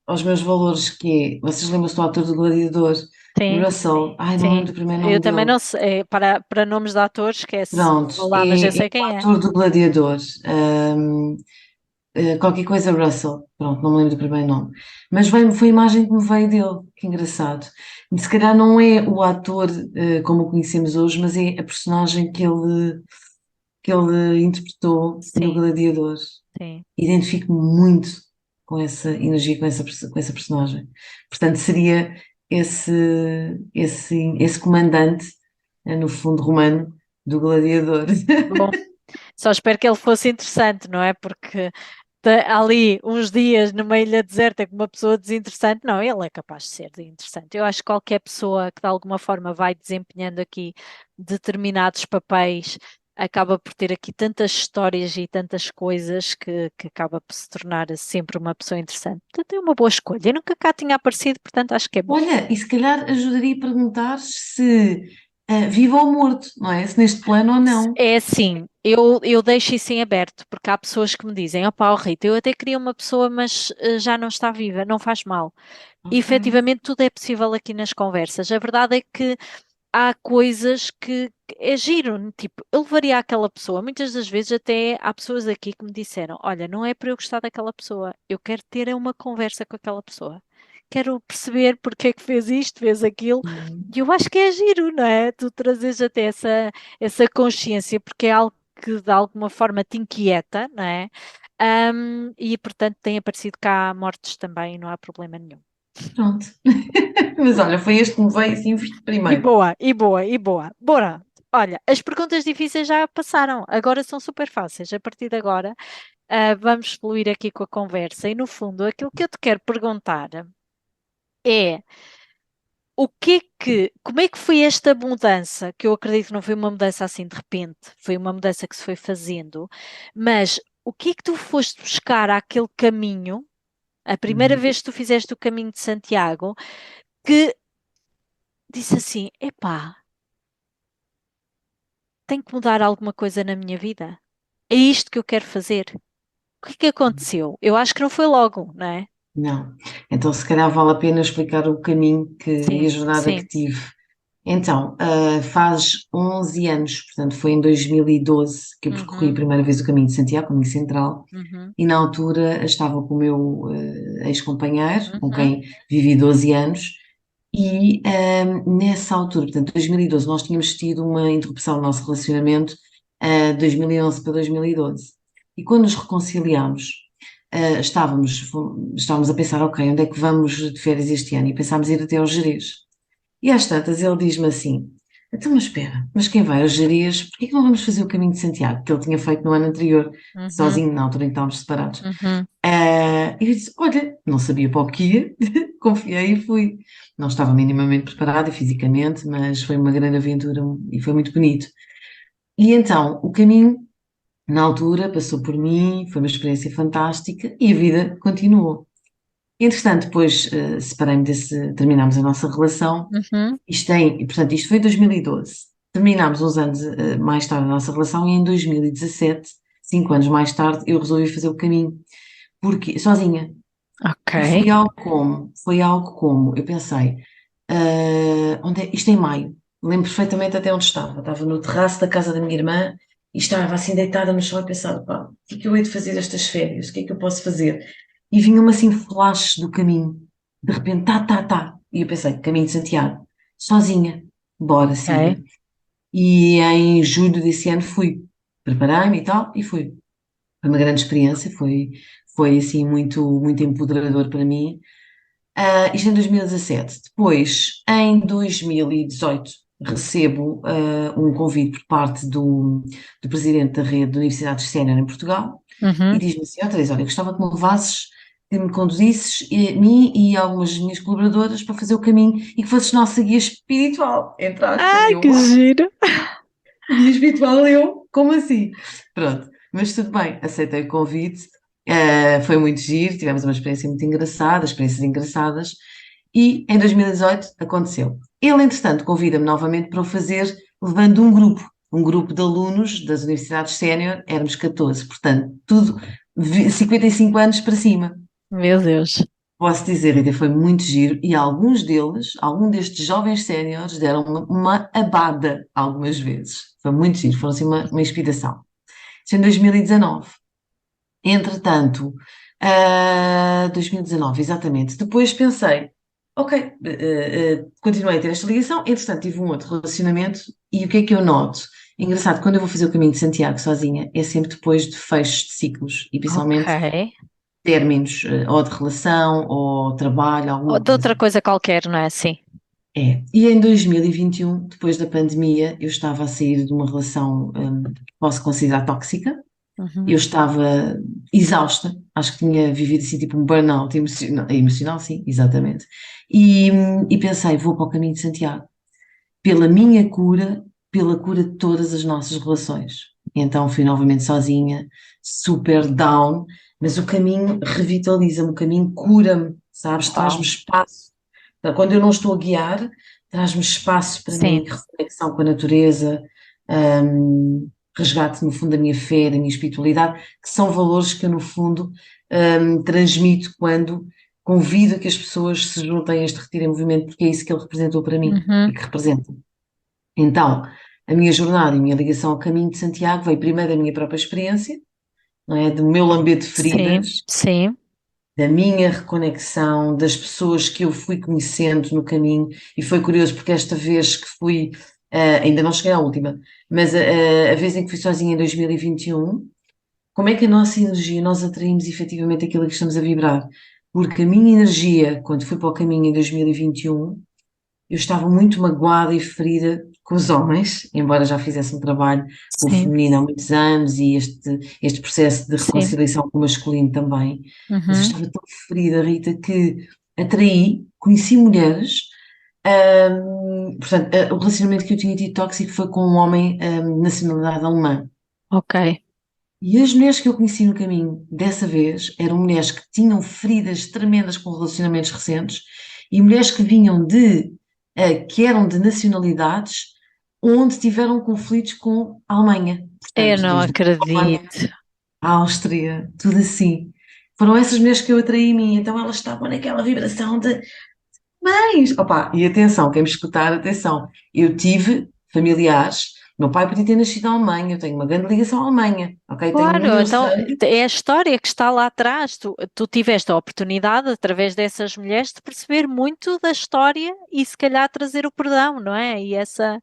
Speaker 3: aos meus valores, que é, vocês lembram-se do ator do Gladiador,
Speaker 2: Sim,
Speaker 3: Russell, não
Speaker 2: sim.
Speaker 3: lembro do primeiro
Speaker 2: Eu
Speaker 3: nome
Speaker 2: também
Speaker 3: dele.
Speaker 2: não sei, para nomes de atores, esquece.
Speaker 3: Pronto,
Speaker 2: Vou lá, mas eu
Speaker 3: é
Speaker 2: sei
Speaker 3: o
Speaker 2: quem é.
Speaker 3: ator do Gladiador. qualquer coisa Russell, pronto, não me lembro do primeiro nome, mas foi a imagem que me veio dele, que engraçado. E se calhar não é o ator como o conhecemos hoje, mas é a personagem que ele interpretou no
Speaker 2: Sim,
Speaker 3: Gladiador.
Speaker 2: sim.
Speaker 3: Identifico-me muito com essa energia, com essa personagem. Portanto, seria esse comandante, no fundo romano, do Gladiador.
Speaker 2: Bom, só espero que ele fosse interessante, não é? Porque ali uns dias numa ilha deserta com uma pessoa desinteressante, não, ele é capaz de ser interessante. Eu acho que qualquer pessoa que de alguma forma vai desempenhando aqui determinados papéis acaba por ter aqui tantas histórias e tantas coisas que acaba por se tornar sempre uma pessoa interessante. Portanto, é uma boa escolha. Eu nunca cá tinha aparecido, portanto, acho que é bom.
Speaker 3: Olha, e se calhar ajudaria a perguntar se vivo ou morto, não é? Se neste plano ou não.
Speaker 2: É assim, eu deixo isso em aberto, porque há pessoas que me dizem, opá, oh, Rita, eu até queria uma pessoa, mas já não está viva, não faz mal. E
Speaker 3: Ok.
Speaker 2: efetivamente tudo é possível aqui nas conversas. A verdade é que há coisas que é giro, tipo, eu levaria aquela pessoa, muitas das vezes até há pessoas aqui que me disseram, olha, não é para eu gostar daquela pessoa, eu quero ter uma conversa com aquela pessoa. Quero perceber porque é que fez isto, fez aquilo.
Speaker 3: Hum,
Speaker 2: E eu acho que é giro, não é? Tu trazes até essa consciência, porque é algo que de alguma forma te inquieta, não é? E portanto têm aparecido cá mortes também, não há problema nenhum.
Speaker 3: pronto. Mas olha, foi este que me veio assim
Speaker 2: E
Speaker 3: primeiro.
Speaker 2: boa, e boa, e boa. Bora! Olha, as perguntas difíceis já passaram, agora são super fáceis. A partir de agora, vamos fluir aqui com a conversa. E no fundo, aquilo que eu te quero perguntar é como é que foi esta mudança? Que eu acredito que não foi uma mudança assim de repente, foi uma mudança que se foi fazendo, mas o que é que tu foste buscar àquele caminho, a primeira
Speaker 3: Hum,
Speaker 2: vez que tu fizeste o caminho de Santiago, que disse assim: epá, tenho que mudar alguma coisa na minha vida? É isto que eu quero fazer. O que é que aconteceu? Eu acho que não foi logo, não é?
Speaker 3: Não. Então, se calhar vale a pena explicar o caminho e a
Speaker 2: Sim,
Speaker 3: jornada que
Speaker 2: sim.
Speaker 3: tive. Então, faz 11 anos, portanto, foi em 2012 que eu percorri a
Speaker 2: Uhum,
Speaker 3: primeira vez o caminho de Santiago, o caminho central,
Speaker 2: uhum,
Speaker 3: e na altura estava com o meu ex-companheiro, com
Speaker 2: uhum,
Speaker 3: quem vivi 12 anos, e nessa altura, portanto, 2012, nós tínhamos tido uma interrupção no nosso relacionamento, 2011 para 2012. E quando nos reconciliámos, estávamos a pensar, ok, onde é que vamos de férias este ano? E pensámos ir até ao Gerês. E às tantas ele diz-me assim, então mas espera, mas quem vai ao Gerês, porquê que não vamos fazer o caminho de Santiago, que ele tinha feito no ano anterior,
Speaker 2: uhum,
Speaker 3: sozinho, na altura em que estávamos separados.
Speaker 2: uhum.
Speaker 3: E eu disse, olha, não sabia para o que ia, confiei e fui. Não estava minimamente preparada fisicamente, mas foi uma grande aventura e foi muito bonito. E então, o caminho, na altura, passou por mim, foi uma experiência fantástica e a vida continuou. Entretanto, depois separei-me terminámos a nossa relação.
Speaker 2: Uhum.
Speaker 3: Portanto, isto foi em 2012. Terminámos uns anos mais tarde a nossa relação e em 2017, 5 anos mais tarde, eu resolvi fazer o caminho, porque sozinha.
Speaker 2: Ok.
Speaker 3: E foi algo como, eu pensei, isto é em maio, lembro perfeitamente até onde estava no terraço da casa da minha irmã e estava assim deitada no chão e pensava, pá, o que é que eu hei de fazer estas férias, o que é que eu posso fazer? E vinham-me assim flashes do caminho, de repente, tá, tá, tá, e eu pensei, caminho de Santiago, sozinha, bora,
Speaker 2: Ok.
Speaker 3: siga. E em julho desse ano fui, preparei-me e tal, e fui. Foi uma grande experiência, foi assim muito, muito empoderador para mim. Isto em 2017. Depois, em 2018, recebo um convite por parte do presidente da rede de Universidades Sénior em Portugal e
Speaker 2: Uhum.
Speaker 3: diz-me assim: ó Teresa, olha, gostava que me levasses, que me conduzisses, mim e algumas das minhas colaboradoras para fazer o caminho e que fosses nossa guia espiritual, entre aspas. E
Speaker 2: Ai,
Speaker 3: eu,
Speaker 2: que giro!
Speaker 3: guia espiritual, eu? Como assim? Pronto, mas tudo bem, aceitei o convite. Foi muito giro, tivemos uma experiência muito engraçada, experiências engraçadas, e em 2018 aconteceu. Ele, entretanto, convida-me novamente para o fazer, levando um grupo de alunos das universidades sénior, éramos 14, portanto, tudo 55 anos para cima.
Speaker 2: Meu Deus.
Speaker 3: Posso dizer, Rita, foi muito giro e algum destes jovens séniores deram uma abada algumas vezes. Foi muito giro, foram assim uma inspiração. Isso em 2019. Entretanto, 2019, exatamente. Depois pensei, ok, continuei a ter esta ligação. Entretanto, tive um outro relacionamento e o que é que eu noto? Engraçado, quando eu vou fazer o caminho de Santiago sozinha, é sempre depois de fechos de ciclos e
Speaker 2: Ok.
Speaker 3: principalmente términos, ou de relação, ou trabalho,
Speaker 2: Ou
Speaker 3: alguma
Speaker 2: de outra
Speaker 3: coisa.
Speaker 2: coisa qualquer, não é? Sim.
Speaker 3: É. E em 2021, depois da pandemia, eu estava a sair de uma relação, que posso considerar tóxica. Eu
Speaker 2: Uhum.
Speaker 3: estava exausta, acho que tinha vivido assim tipo um burnout emocional, emocional sim, exatamente. E pensei, vou para o caminho de Santiago, pela minha cura, pela cura de todas as nossas relações. Então fui novamente sozinha, super down, mas o caminho revitaliza-me, o caminho cura-me, sabes? Traz-me
Speaker 2: Uau.
Speaker 3: espaço. Então, quando eu não estou a guiar, traz-me espaço para mim,
Speaker 2: Sim.
Speaker 3: reconexão com a natureza, hum, resgate, no fundo, da minha fé, da minha espiritualidade, que são valores que eu, no fundo, transmito quando convido a que as pessoas se juntem a este Retiro em Movimento, porque é isso que ele representou para mim e
Speaker 2: Uhum.
Speaker 3: que representa. Então, a minha jornada e a minha ligação ao caminho de Santiago veio primeiro da minha própria experiência, não é? Do meu lamber de
Speaker 2: Sim,
Speaker 3: feridas,
Speaker 2: sim.
Speaker 3: da minha reconexão, das pessoas que eu fui conhecendo no caminho, e foi curioso porque esta vez que fui, ainda não cheguei à última, mas a vez em que fui sozinha em 2021, como é que a nossa energia, nós atraímos efetivamente aquilo que estamos a vibrar? Porque a minha energia, quando fui para o caminho em 2021, eu estava muito magoada e ferida com os homens, embora já fizesse um trabalho com o
Speaker 2: Sim,
Speaker 3: feminino há muitos anos e este processo de
Speaker 2: sim.
Speaker 3: reconciliação com o masculino também. Mas eu
Speaker 2: Uhum.
Speaker 3: estava tão ferida, Rita, que atraí, conheci mulheres. Portanto, o relacionamento que eu tinha tido tóxico foi com um homem, de nacionalidade alemã.
Speaker 2: Ok.
Speaker 3: E as mulheres que eu conheci no caminho dessa vez eram mulheres que tinham feridas tremendas com relacionamentos recentes e mulheres que vinham que eram de nacionalidades onde tiveram conflitos com a Alemanha.
Speaker 2: Eu
Speaker 3: Portanto,
Speaker 2: não
Speaker 3: desde a Polónia,
Speaker 2: acredito.
Speaker 3: a Áustria, tudo assim. Foram essas mulheres que eu atraí em mim, então elas estavam naquela vibração de mães. Opa, e atenção, quem me escutar, atenção, eu tive familiares, meu pai podia ter nascido na Alemanha, eu tenho uma grande ligação à Alemanha, ok? Tenho no
Speaker 2: Claro,
Speaker 3: meu
Speaker 2: então
Speaker 3: sangue.
Speaker 2: é a história que está lá atrás. Tu tiveste a oportunidade, através dessas mulheres, de perceber muito da história e se calhar trazer o perdão, não é? E essa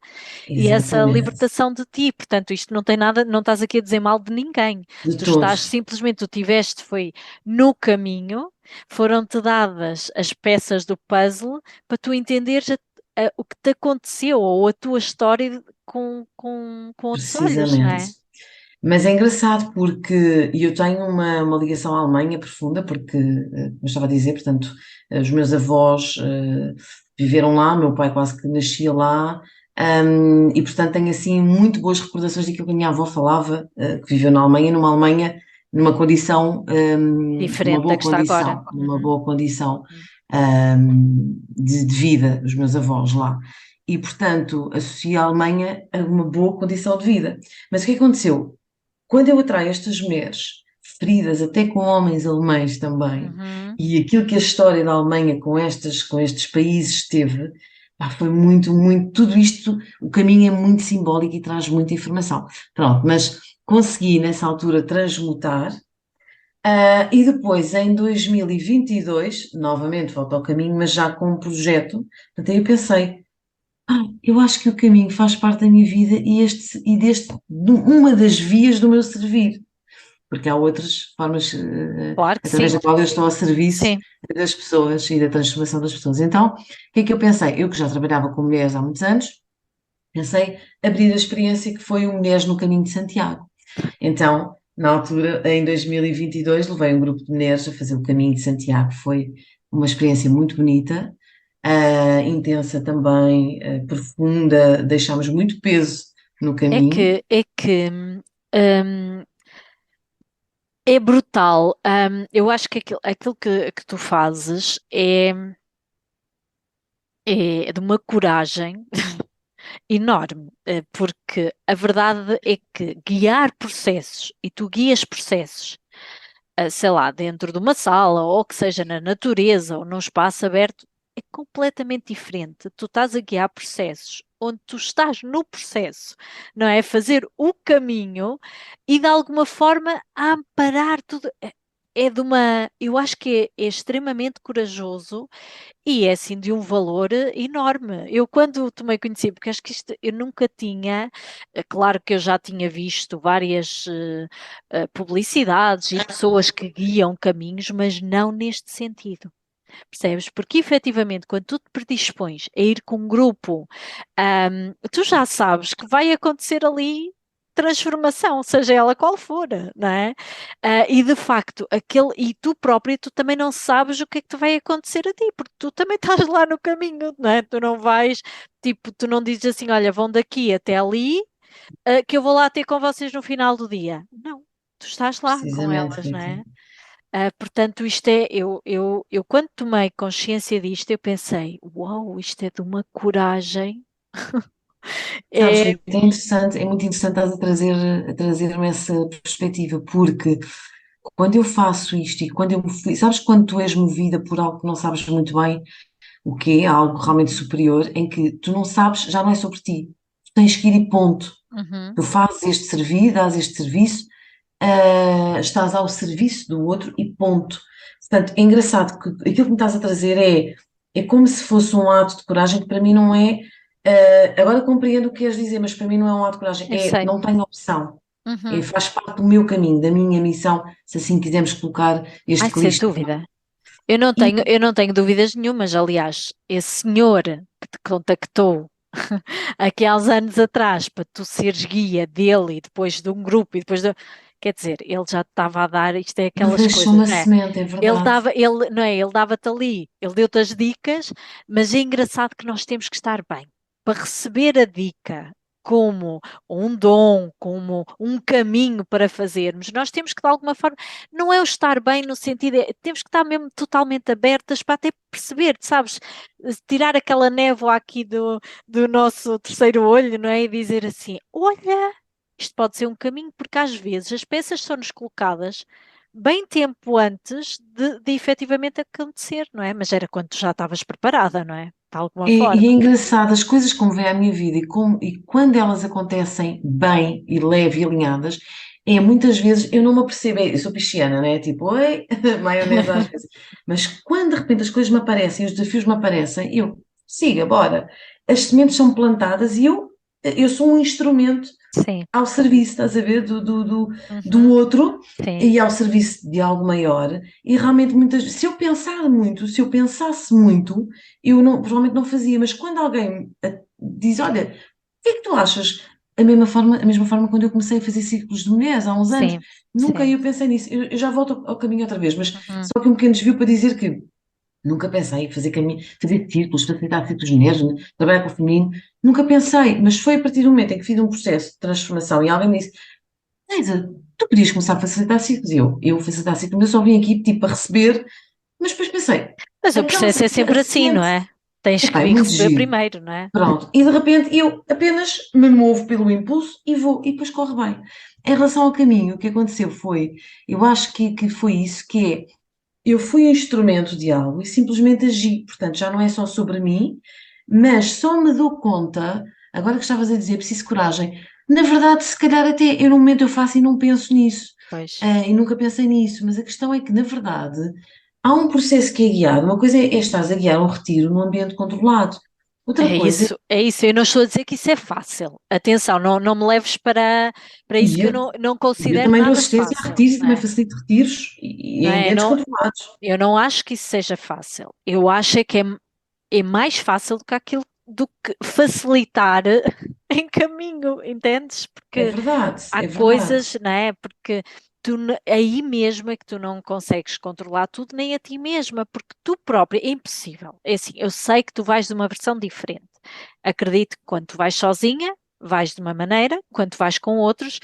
Speaker 3: Exatamente,
Speaker 2: libertação de ti. Portanto, isto não tem nada, não estás aqui a dizer mal de ninguém.
Speaker 3: de
Speaker 2: Tu estás
Speaker 3: todos,
Speaker 2: simplesmente, tu tiveste, foi no caminho, foram-te dadas as peças do puzzle para tu entenderes o que te aconteceu ou a tua história com outros olhos, não
Speaker 3: precisamente.
Speaker 2: é?
Speaker 3: Mas é engraçado porque eu tenho uma ligação à Alemanha profunda, porque, como eu estava a dizer, portanto, os meus avós viveram lá, meu pai quase que nascia lá, e portanto tenho assim muito boas recordações daquilo que a minha avó falava, que viveu na Alemanha, numa Alemanha, numa condição, numa
Speaker 2: Diferente da
Speaker 3: boa
Speaker 2: que está agora.
Speaker 3: condição, numa
Speaker 2: Uhum.
Speaker 3: boa condição,
Speaker 2: Uhum.
Speaker 3: de vida, os meus avós lá. E, portanto, associo a Alemanha a uma boa condição de vida. Mas o que aconteceu? Quando eu atraio estas mulheres feridas, até com homens alemães também,
Speaker 2: Uhum.
Speaker 3: e aquilo que a história da Alemanha com estes países teve, pá, foi muito, muito, tudo isto, o caminho é muito simbólico e traz muita informação. Pronto, mas consegui nessa altura transmutar, e depois em 2022, novamente volto ao caminho, mas já com um projeto, portanto aí eu pensei, eu acho que o caminho faz parte da minha vida uma das vias do meu servir porque há outras formas,
Speaker 2: Claro que
Speaker 3: através
Speaker 2: sim.
Speaker 3: da qual eu estou ao serviço
Speaker 2: Sim.
Speaker 3: das pessoas e da transformação das pessoas. Então, o que é que eu pensei? Eu que já trabalhava com mulheres há muitos anos, pensei abrir a experiência que foi o Mulheres no Caminho de Santiago. Então, na altura, em 2022, levei um grupo de mulheres a fazer o Caminho de Santiago. Foi uma experiência muito bonita, intensa também, profunda, deixámos muito peso no
Speaker 2: É
Speaker 3: caminho.
Speaker 2: que, é que é brutal. Eu acho que aquilo que tu fazes é de uma coragem enorme, porque a verdade é que guiar processos, e tu guias processos, sei lá, dentro de uma sala, ou que seja na natureza, ou num espaço aberto, é completamente diferente. Tu estás a guiar processos onde tu estás no processo, não é? Fazer o caminho e de alguma forma a amparar tudo. É de uma, eu acho que é extremamente corajoso e é assim de um valor enorme. Eu quando tomei conhecimento, porque acho que isto eu nunca tinha, claro que eu já tinha visto várias publicidades e pessoas que guiam caminhos, mas não neste sentido. Percebes? Porque efetivamente, quando tu te predispões a ir com um grupo, tu já sabes que vai acontecer ali transformação, seja ela qual for, não é? E de facto, e tu próprio, tu também não sabes o que é que te vai acontecer a ti, porque tu também estás lá no caminho, não é? Tu não vais, tipo, tu não dizes assim, olha, vão daqui até ali, que eu vou lá ter com vocês no final do dia. Não, tu estás lá com
Speaker 3: Precisamente,
Speaker 2: elas, não
Speaker 3: Rita.
Speaker 2: é? Portanto, eu quando tomei consciência disto, eu pensei, uau, isto é de uma coragem.
Speaker 3: Sabes,
Speaker 2: É,
Speaker 3: Rita, é interessante, é muito interessante estás a trazer-me essa perspectiva, porque quando eu faço isto e quando eu me fui, sabes quando tu és movida por algo que não sabes muito bem o que é, algo realmente superior, em que tu não sabes, já não é sobre ti, tu tens que ir e ponto.
Speaker 2: uhum,
Speaker 3: Tu fazes este serviço, dás este serviço, estás ao serviço do outro e ponto. Portanto, é engraçado que aquilo que me estás a trazer é como se fosse um ato de coragem que para mim não é. Agora compreendo o que queres dizer, mas para mim não é um ato de coragem,
Speaker 2: eu sei.
Speaker 3: não tenho opção.
Speaker 2: Uhum.
Speaker 3: Faz parte do meu caminho, da minha missão, se assim quisermos colocar
Speaker 2: Ai,
Speaker 3: este
Speaker 2: sem
Speaker 3: clichê.
Speaker 2: dúvida.
Speaker 3: E
Speaker 2: Eu não tenho dúvidas nenhumas. Aliás, esse senhor que te contactou aqui há uns anos atrás para tu seres guia dele e depois de um grupo e depois de... Quer dizer, ele já te estava a dar, isto é
Speaker 3: ele
Speaker 2: aquelas
Speaker 3: deixou
Speaker 2: coisas,
Speaker 3: uma
Speaker 2: não é?
Speaker 3: semente, é verdade.
Speaker 2: Não é? Ele dava-te ali, ele deu-te as dicas, mas é engraçado que nós temos que estar bem para receber a dica como um dom, como um caminho para fazermos. Nós temos que, de alguma forma, não é o estar bem no sentido, temos que estar mesmo totalmente abertas para até perceber, sabes? Tirar aquela névoa aqui do nosso terceiro olho, não é? E dizer assim: olha, isto pode ser um caminho, porque às vezes as peças são-nos colocadas bem tempo antes de efetivamente acontecer, não é? Mas era quando tu já estavas preparada, não é? De alguma
Speaker 3: E
Speaker 2: forma.
Speaker 3: é engraçado, as coisas como vêm à minha vida e quando elas acontecem bem e leve e alinhadas, muitas vezes eu não me apercebo, eu sou pisciana, né? Tipo, oi, maionese às vezes. Mas quando de repente as coisas me aparecem, os desafios me aparecem, eu, siga, bora. As sementes são plantadas e eu sou um instrumento
Speaker 2: Sim.
Speaker 3: ao serviço, estás a ver, do
Speaker 2: Uhum.
Speaker 3: outro
Speaker 2: Sim.
Speaker 3: e ao serviço de algo maior. E realmente se eu pensar muito, se eu pensasse muito, eu não, provavelmente não fazia. Mas quando alguém diz, olha, o que é que tu achas? A mesma forma quando eu comecei a fazer ciclos de mulheres há uns anos,
Speaker 2: Sim.
Speaker 3: nunca
Speaker 2: Sim.
Speaker 3: eu pensei nisso. Eu já volto ao caminho outra vez, mas
Speaker 2: Uhum.
Speaker 3: só que um pequeno desvio para dizer que nunca pensei em fazer caminho, fazer círculos, facilitar círculos de mulheres, trabalhar com o feminino. Nunca pensei, mas foi a partir do momento em que fiz um processo de transformação e alguém me disse: Teresa, tu podias começar a facilitar ciclos. E eu facilitar ciclos, mas eu só vim aqui tipo para receber. Mas depois pensei:
Speaker 2: Mas o
Speaker 3: aquela
Speaker 2: processo é
Speaker 3: a
Speaker 2: sempre assim, não
Speaker 3: semente,
Speaker 2: é? Tens que
Speaker 3: epá, é
Speaker 2: vir
Speaker 3: muito
Speaker 2: receber
Speaker 3: giro.
Speaker 2: primeiro, não é?
Speaker 3: Pronto. E de repente eu apenas me movo pelo impulso e vou, e depois corre bem. Em relação ao caminho, o que aconteceu foi, eu acho que foi isso, que é, eu fui instrumento de algo e simplesmente agi. Portanto, já não é só sobre mim, mas só me dou conta, agora que estavas a dizer, preciso de coragem. Na verdade, se calhar até eu no momento eu faço e não penso nisso,
Speaker 2: Pois.
Speaker 3: e nunca pensei nisso, mas a questão é que, na verdade, há um processo que é guiado. Uma coisa é estás a guiar um retiro num ambiente controlado. Outra
Speaker 2: É
Speaker 3: coisa
Speaker 2: isso, é isso. Eu não estou a dizer que isso é fácil. Atenção, não me leves para isso
Speaker 3: e
Speaker 2: que eu
Speaker 3: eu,
Speaker 2: não
Speaker 3: e eu
Speaker 2: considero
Speaker 3: também dou
Speaker 2: nada
Speaker 3: assistência a
Speaker 2: fácil,
Speaker 3: retiros e
Speaker 2: não
Speaker 3: também
Speaker 2: é?
Speaker 3: facilito retiros e
Speaker 2: Não
Speaker 3: em
Speaker 2: é?
Speaker 3: ambientes controlados.
Speaker 2: Eu não acho que isso seja fácil. Eu acho é que é mais fácil do que aquilo do que facilitar em caminho, entendes?
Speaker 3: É
Speaker 2: Porque
Speaker 3: verdade,
Speaker 2: há
Speaker 3: é verdade.
Speaker 2: coisas, não é? Porque aí mesmo é que tu não consegues controlar tudo, nem a ti mesma, porque tu própria é impossível. É assim, eu sei que tu vais de uma versão diferente. Acredito que quando tu vais sozinha, vais de uma maneira, quando tu vais com outros,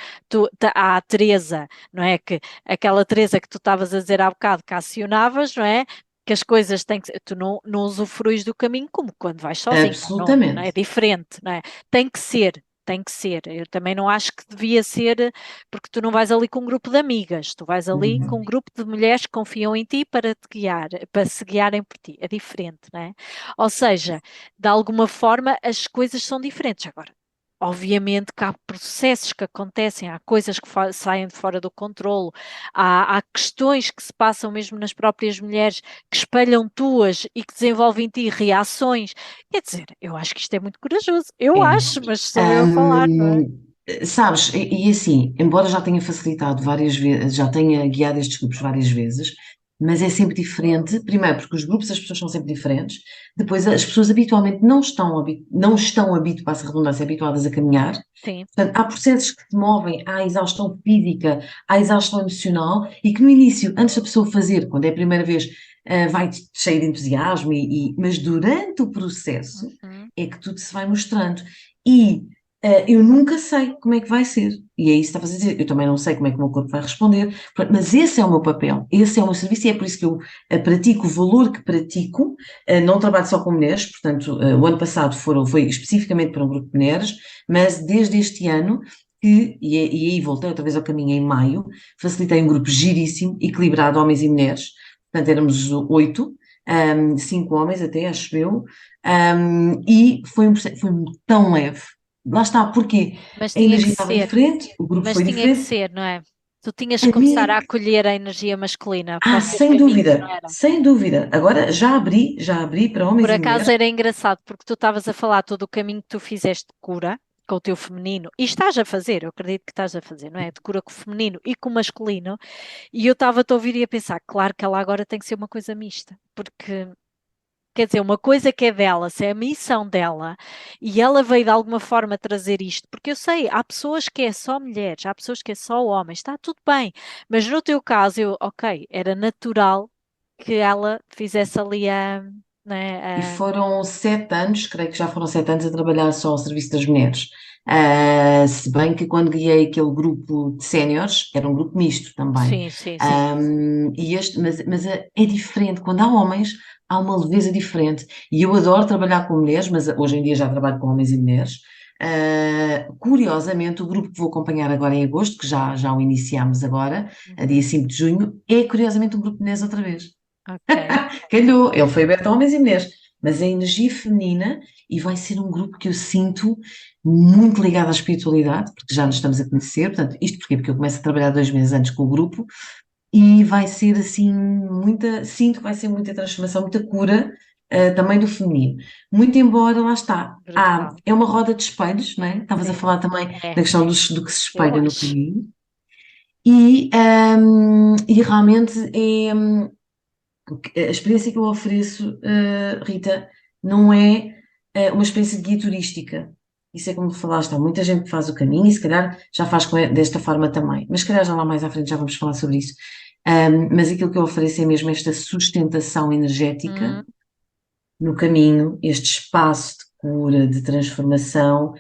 Speaker 2: há a Teresa, não é? Que aquela Teresa que tu estavas a dizer há bocado que acionavas, não é? Que as coisas têm que ser, tu não usufruis do caminho como quando vais sozinha, não é
Speaker 3: Absolutamente.
Speaker 2: diferente, não é? Tem que ser, tem que ser. Eu também não acho que devia ser, porque tu não vais ali com um grupo de amigas, tu vais ali com um grupo de mulheres que confiam em ti para te guiar, para se guiarem por ti. É diferente, não é? Ou seja, de alguma forma as coisas são diferentes. Agora, obviamente que há processos que acontecem, há coisas que saem de fora do controlo, há questões que se passam mesmo nas próprias mulheres que espelham tuas e que desenvolvem em ti reações. Quer dizer, eu acho que isto é muito corajoso. Eu
Speaker 3: É.
Speaker 2: acho, mas sou eu a falar, não é?
Speaker 3: Sabes, e assim, embora já tenha facilitado várias vezes, já tenha guiado estes grupos várias vezes, mas é sempre diferente. Primeiro, porque os grupos, as pessoas são sempre diferentes. Depois, as pessoas habitualmente não estão passa a redundância, habituadas a caminhar.
Speaker 2: Sim,
Speaker 3: Portanto, há processos que te movem à exaustão física, à exaustão emocional, e que no início, antes da pessoa fazer, quando é a primeira vez, vai cheio de entusiasmo, mas durante o processo
Speaker 2: uhum,
Speaker 3: é que tudo se vai mostrando. E eu nunca sei como é que vai ser. E é isso que estavas a dizer. Eu também não sei como é que o meu corpo vai responder, mas esse é o meu papel, esse é o meu serviço, e é por isso que eu pratico o valor que pratico. Não trabalho só com mulheres, portanto, o ano passado foi especificamente para um grupo de mulheres, mas desde este ano, e aí voltei outra vez ao caminho em maio, facilitei um grupo giríssimo, equilibrado, homens e mulheres. Portanto, éramos 8, 5 homens até, acho eu, e foi tão leve. Lá está, porque
Speaker 2: mas
Speaker 3: a
Speaker 2: tinha que
Speaker 3: energia estava
Speaker 2: ser,
Speaker 3: diferente, o grupo
Speaker 2: mas
Speaker 3: foi
Speaker 2: tinha que
Speaker 3: diferente.
Speaker 2: ser, não é? Tu tinhas
Speaker 3: A
Speaker 2: que começar
Speaker 3: minha,
Speaker 2: a acolher a energia masculina para os teus
Speaker 3: sem
Speaker 2: caminhos, não
Speaker 3: dúvida,
Speaker 2: era?
Speaker 3: sem dúvida. Agora já abri para
Speaker 2: Por
Speaker 3: homens e
Speaker 2: acaso
Speaker 3: mulheres.
Speaker 2: era engraçado, porque tu estavas a falar todo o caminho que tu fizeste de cura com o teu feminino, e estás a fazer, eu acredito que estás a fazer, não é? De cura com o feminino e com o masculino, e eu estava-te a ouvir e a pensar, claro que ela agora tem que ser uma coisa mista, porque, quer dizer, uma coisa que é dela, se é a missão dela, e ela veio de alguma forma trazer isto, porque eu sei, há pessoas que é só mulheres, há pessoas que é só homens, está tudo bem, mas no teu caso, ok, era natural que ela fizesse ali
Speaker 3: E
Speaker 2: né,
Speaker 3: foram 7 anos, creio que já foram 7 anos a trabalhar só ao serviço das mulheres. Se bem que quando guiei aquele grupo de séniores, era um grupo misto também.
Speaker 2: sim, sim, sim.
Speaker 3: É diferente, quando há homens, há uma leveza diferente. E eu adoro trabalhar com mulheres, mas hoje em dia já trabalho com homens e mulheres. Curiosamente, o grupo que vou acompanhar agora em agosto, que já o iniciámos agora, a dia
Speaker 2: Uhum.
Speaker 3: 5 de junho, é curiosamente um grupo de mulheres outra vez.
Speaker 2: Ok.
Speaker 3: Calhou, ele foi aberto a homens e mulheres, mas a energia feminina, e vai ser um grupo que eu sinto muito ligado à espiritualidade, porque já nos
Speaker 2: Sim.
Speaker 3: estamos a conhecer, portanto, isto porquê? Porque eu começo a trabalhar 2 meses antes com o grupo, e vai ser assim, sinto que vai ser muita transformação, muita cura, também do feminino. Muito embora, lá está,
Speaker 2: Brutal.
Speaker 3: é uma roda de espelhos, não é? Estavas a
Speaker 2: Sim.
Speaker 3: falar também
Speaker 2: É,
Speaker 3: da questão
Speaker 2: é.
Speaker 3: do que se
Speaker 2: Eu
Speaker 3: espelha no
Speaker 2: acho.
Speaker 3: caminho, e realmente a experiência que eu ofereço, Rita, não é uma experiência de guia turística. Isso é como falaste, há muita gente que faz o caminho e se calhar já faz desta forma também. Mas se calhar já lá mais à frente já vamos falar sobre isso. Mas aquilo que eu ofereço é mesmo esta sustentação energética
Speaker 2: Hum.
Speaker 3: no caminho, este espaço de cura, de transformação,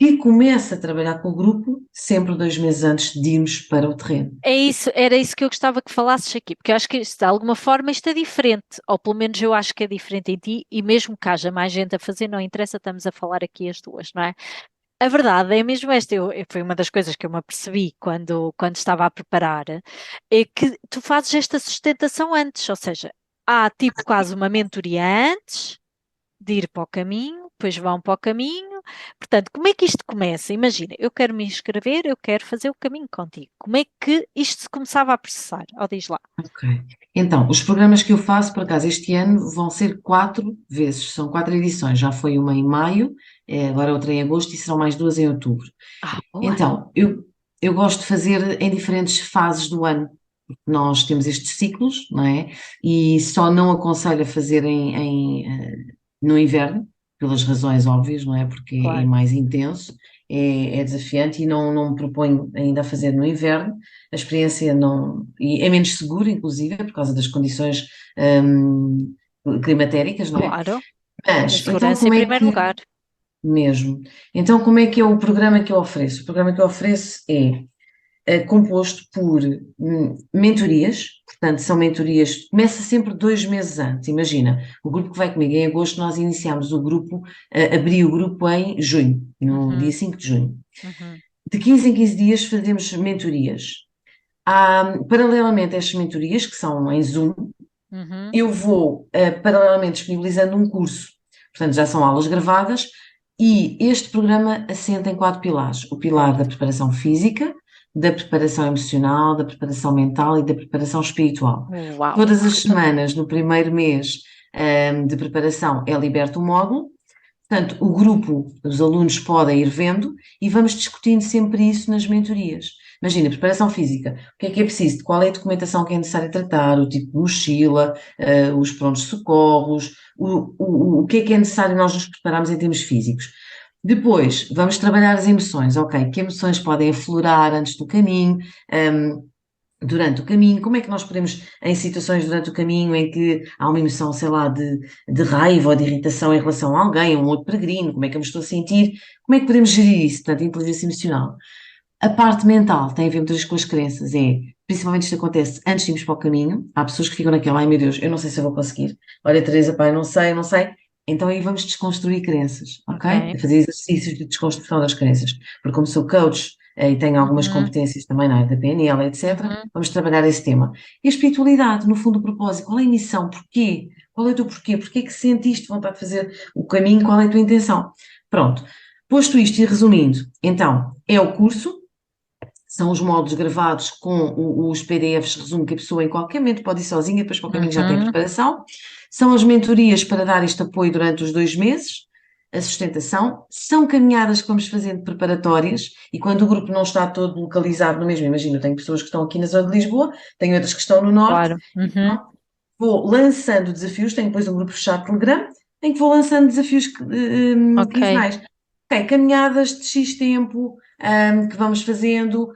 Speaker 3: e começa a trabalhar com o grupo sempre 2 meses antes de irmos para o terreno.
Speaker 2: É isso, era isso que eu gostava que falasses aqui, porque eu acho que de alguma forma isto é diferente, ou pelo menos eu acho que é diferente em ti, e mesmo que haja mais gente a fazer, não interessa, estamos a falar aqui as duas, não é? A verdade é mesmo esta, foi uma das coisas que eu me apercebi quando estava a preparar, é que tu fazes esta sustentação antes, ou seja, há tipo quase uma mentoria antes de ir para o caminho, depois vão para o caminho. Portanto, como é que isto começa? Imagina, eu quero me inscrever, eu quero fazer o caminho contigo. Como é que isto se começava a processar? Ou diz lá.
Speaker 3: Ok. Então, os programas que eu faço, por acaso, este ano vão ser 4 vezes, são 4 edições. Já foi uma em maio, agora outra em agosto e serão mais 2 em outubro.
Speaker 2: Ah, boa.
Speaker 3: Então, eu gosto de fazer em diferentes fases do ano. Nós temos estes ciclos, não é? E só não aconselho a fazer no inverno, pelas razões óbvias, não é? Porque é
Speaker 2: Claro.
Speaker 3: mais intenso, é desafiante e não me proponho ainda a fazer no inverno. A experiência não. E é menos segura, inclusive, por causa das condições hum, climatéricas, não é?
Speaker 2: Claro. A
Speaker 3: Mas, então,
Speaker 2: segurança em
Speaker 3: como é
Speaker 2: primeiro
Speaker 3: que.
Speaker 2: lugar.
Speaker 3: Mesmo. Então, como é que é o programa que eu ofereço? O programa que eu ofereço é composto por mentorias, Portanto, são mentorias, começa sempre 2 meses antes. Imagina, o grupo que vai comigo em agosto, nós iniciámos o grupo, abri o grupo em junho, no dia
Speaker 2: Uhum,
Speaker 3: 5 de junho.
Speaker 2: uhum,
Speaker 3: De 15 em 15 dias fazemos mentorias. Paralelamente a estas mentorias, que são em Zoom,
Speaker 2: uhum.
Speaker 3: eu vou paralelamente disponibilizando um curso. Portanto, já são aulas gravadas e este programa assenta em 4 pilares. O pilar da
Speaker 2: Certo.
Speaker 3: preparação física, da preparação emocional, da preparação mental e da preparação espiritual.
Speaker 2: Uau!
Speaker 3: Todas as semanas, no primeiro mês, de preparação, é liberto um módulo. Portanto, o grupo, os alunos podem ir vendo e vamos discutindo sempre isso nas mentorias. Imagina, preparação física, o que é preciso, qual é a documentação que é necessário tratar, o tipo de mochila, os prontos socorros, o que é necessário nós nos prepararmos em termos físicos. Depois, vamos trabalhar as emoções, ok? Que emoções podem aflorar antes do caminho, durante o caminho, como é que nós podemos, em situações durante o caminho em que há uma emoção, sei lá, de raiva ou de irritação em relação a alguém, a um outro peregrino, como é que eu me estou a sentir, como é que podemos gerir isso, portanto, a inteligência emocional. A parte mental tem a ver muitas vezes com as crenças, principalmente isto acontece antes de irmos para o caminho, há pessoas que ficam naquela, ai meu Deus, eu não sei se eu vou conseguir, olha Teresa, pai, não sei, não sei, então aí vamos desconstruir crenças, ok?
Speaker 2: Ok.
Speaker 3: A fazer exercícios de desconstrução das crenças, porque como sou coach e tenho algumas
Speaker 2: Uhum,
Speaker 3: competências também na área da PNL, etc.,
Speaker 2: uhum.
Speaker 3: vamos trabalhar esse tema. E a espiritualidade, no fundo, o propósito, qual é a missão, porquê? Qual é o teu porquê? Porquê é que sentiste vontade de fazer o caminho, qual é a tua intenção? Pronto, posto isto e resumindo, então, é o curso, são os módulos gravados com os PDFs, resumo que a pessoa em qualquer momento pode ir sozinha, depois para o caminho já tem
Speaker 2: Uhum.
Speaker 3: preparação. São as mentorias para dar este apoio durante os 2 meses, a sustentação. São caminhadas que vamos fazendo preparatórias e quando o grupo não está todo localizado no mesmo, imagina, eu tenho pessoas que estão aqui na zona de Lisboa, tenho outras que estão no norte,
Speaker 2: Claro. Uhum.
Speaker 3: então vou lançando desafios, tenho depois um grupo fechado de Telegram, em que vou lançando desafios
Speaker 2: Ok.
Speaker 3: quinzenais. Ok, caminhadas de X tempo, que vamos fazendo,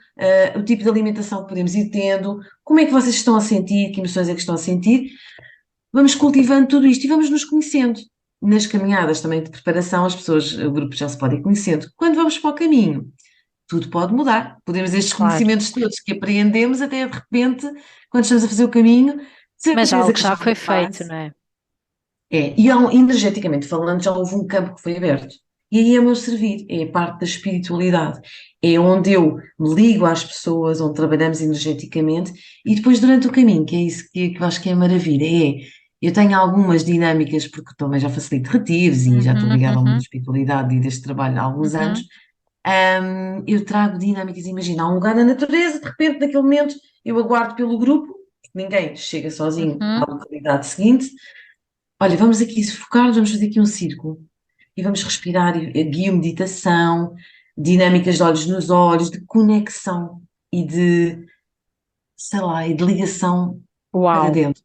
Speaker 3: o tipo de alimentação que podemos ir tendo, como é que vocês estão a sentir, que emoções é que estão a sentir. Vamos cultivando tudo isto e vamos nos conhecendo. Nas caminhadas também de preparação, as pessoas, o grupo já se pode ir conhecendo. Quando vamos para o caminho, tudo pode mudar. Podemos, estes
Speaker 2: Claro.
Speaker 3: conhecimentos todos que apreendemos, até de repente, quando estamos a fazer o caminho, de
Speaker 2: Mas
Speaker 3: certeza
Speaker 2: algo
Speaker 3: que
Speaker 2: já
Speaker 3: já
Speaker 2: foi
Speaker 3: houve
Speaker 2: feito,
Speaker 3: fase.
Speaker 2: não é?
Speaker 3: E energeticamente falando, já houve um campo que foi aberto. E aí é o meu servir, é a parte da espiritualidade. É onde eu me ligo às pessoas, onde trabalhamos energeticamente, e depois durante o caminho, que é isso que eu acho que é a maravilha, eu tenho algumas dinâmicas, porque também já facilito retiros e já estou
Speaker 2: Uhum,
Speaker 3: ligada ao mundo da
Speaker 2: uhum,
Speaker 3: espiritualidade e deste trabalho há alguns anos,
Speaker 2: uhum,
Speaker 3: eu trago dinâmicas, imagina, há um lugar na natureza, de repente, naquele momento, eu aguardo pelo grupo, porque ninguém chega sozinho
Speaker 2: uhum.
Speaker 3: à localidade seguinte. Olha, vamos aqui sufocar, vamos fazer aqui um círculo e vamos respirar, e guio meditação, dinâmicas de olhos nos olhos, de conexão e de, sei lá, e de ligação para
Speaker 2: Uau.
Speaker 3: dentro.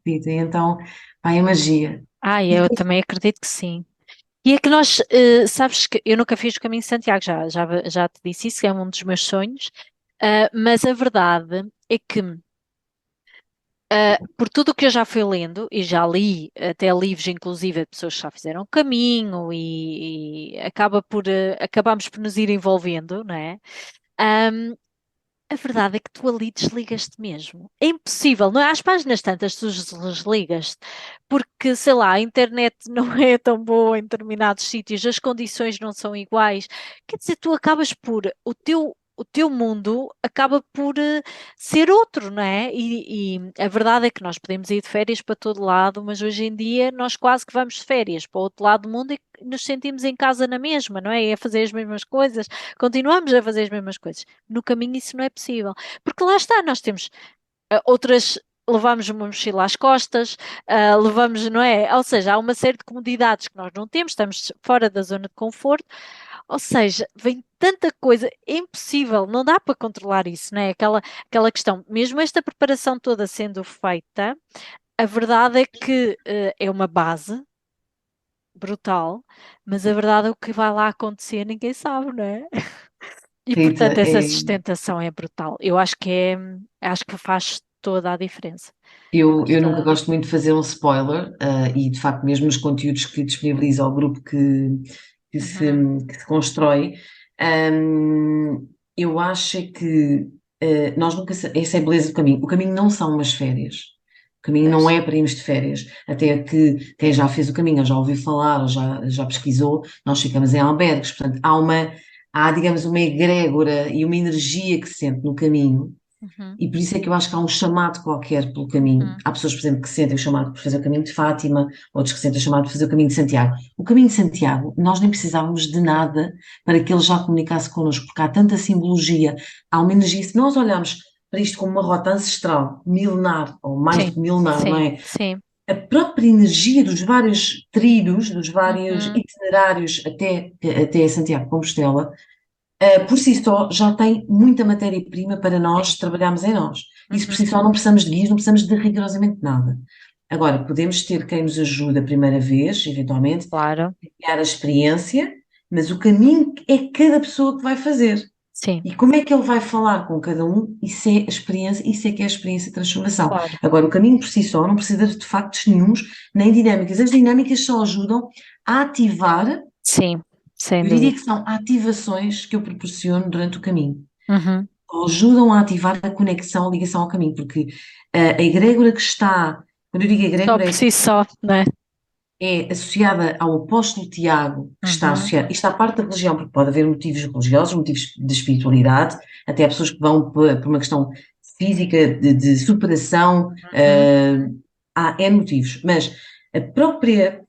Speaker 3: E então, pá, é magia.
Speaker 2: Ai,
Speaker 3: E
Speaker 2: eu
Speaker 3: depois,
Speaker 2: também acredito que sim. E é que nós, sabes que eu nunca fiz o caminho de Santiago, já te disse isso, é um dos meus sonhos, mas a verdade é que, por tudo o que eu já fui lendo, e já li até livros, inclusive, de pessoas que já fizeram o caminho, e acaba por, acabamos por nos ir envolvendo, não é? Ahm, a verdade é que tu ali desligas-te mesmo. É impossível, não é? Às páginas tantas tu desligas-te, porque, sei lá, a internet não é tão boa em determinados sítios, as condições não são iguais. Quer dizer, tu acabas por, o teu mundo acaba por ser outro, não é? E a verdade é que nós podemos ir de férias para todo lado, mas hoje em dia nós quase que vamos de férias para o outro lado do mundo e nos sentimos em casa na mesma, não é? E a fazer as mesmas coisas, continuamos a fazer as mesmas coisas. No caminho isso não é possível. Porque lá está, nós temos outras. Levamos uma mochila às costas, levamos, não é? Ou seja, há uma série de comodidades que nós não temos, estamos fora da zona de conforto, ou seja, vem tanta coisa, é impossível, não dá para controlar isso, não é? Aquela questão, mesmo esta preparação toda sendo feita, a verdade é que é uma base brutal, mas a verdade é o que vai lá acontecer, ninguém sabe, não é? E
Speaker 3: Rita,
Speaker 2: portanto, essa sustentação é brutal. Eu acho que faz toda a diferença.
Speaker 3: eu nunca
Speaker 2: Esta,
Speaker 3: gosto muito de fazer um spoiler, e de facto, mesmo nos conteúdos que disponibiliza ao grupo que se,
Speaker 2: uhum,
Speaker 3: que se constrói, hum, eu acho é que nós nunca, essa é a beleza do caminho. O caminho não são umas férias. O caminho não
Speaker 2: Pois.
Speaker 3: é para irmos de férias. Até que quem já fez o caminho, ou já ouviu falar, ou já pesquisou, nós ficamos em albergues. Portanto, digamos, uma egrégora e uma energia que se sente no caminho.
Speaker 2: Uhum,
Speaker 3: E por isso é que eu acho que há um chamado qualquer pelo caminho.
Speaker 2: uhum.
Speaker 3: Há pessoas, por exemplo, que sentem o chamado por fazer o caminho de Fátima, outros que sentem o chamado por fazer o caminho de Santiago. O caminho de Santiago, nós nem precisávamos de nada para que ele já comunicasse connosco, porque há tanta simbologia, há uma energia. Se nós olharmos para isto como uma rota ancestral, milenar, ou mais do
Speaker 2: Sim,
Speaker 3: que milenar, não
Speaker 2: sim,
Speaker 3: é?
Speaker 2: sim.
Speaker 3: A própria energia dos vários trilhos, dos vários
Speaker 2: Uhum,
Speaker 3: itinerários até Santiago de Compostela, por si só já tem muita matéria-prima para
Speaker 2: sim.
Speaker 3: nós trabalharmos em nós. Isso por
Speaker 2: Uhum,
Speaker 3: si só não precisamos de guias, não precisamos de rigorosamente nada. Agora, podemos ter quem nos ajude a primeira vez, eventualmente,
Speaker 2: claro.
Speaker 3: a criar a experiência, mas o caminho é cada pessoa que vai fazer.
Speaker 2: Sim,
Speaker 3: E como é que ele vai falar com cada um? Isso é a experiência, isso é que é a experiência de transformação.
Speaker 2: claro.
Speaker 3: Agora, o caminho por si só não precisa de factos nenhuns, nem dinâmicas. As dinâmicas só ajudam a ativar.
Speaker 2: Sim, sem
Speaker 3: Eu diria
Speaker 2: dúvida.
Speaker 3: que são ativações que eu proporciono durante o caminho.
Speaker 2: Uhum.
Speaker 3: Ajudam a ativar a conexão, a ligação ao caminho, porque a egrégora que está, quando eu digo
Speaker 2: Só
Speaker 3: egrégora,
Speaker 2: por si só, não é?
Speaker 3: é associada ao apóstolo Tiago, que está
Speaker 2: Uhum,
Speaker 3: associado, isto está parte da religião, porque pode haver motivos religiosos, motivos de espiritualidade, até há pessoas que vão por uma questão física, de superação,
Speaker 2: uhum.
Speaker 3: há N motivos, mas a própria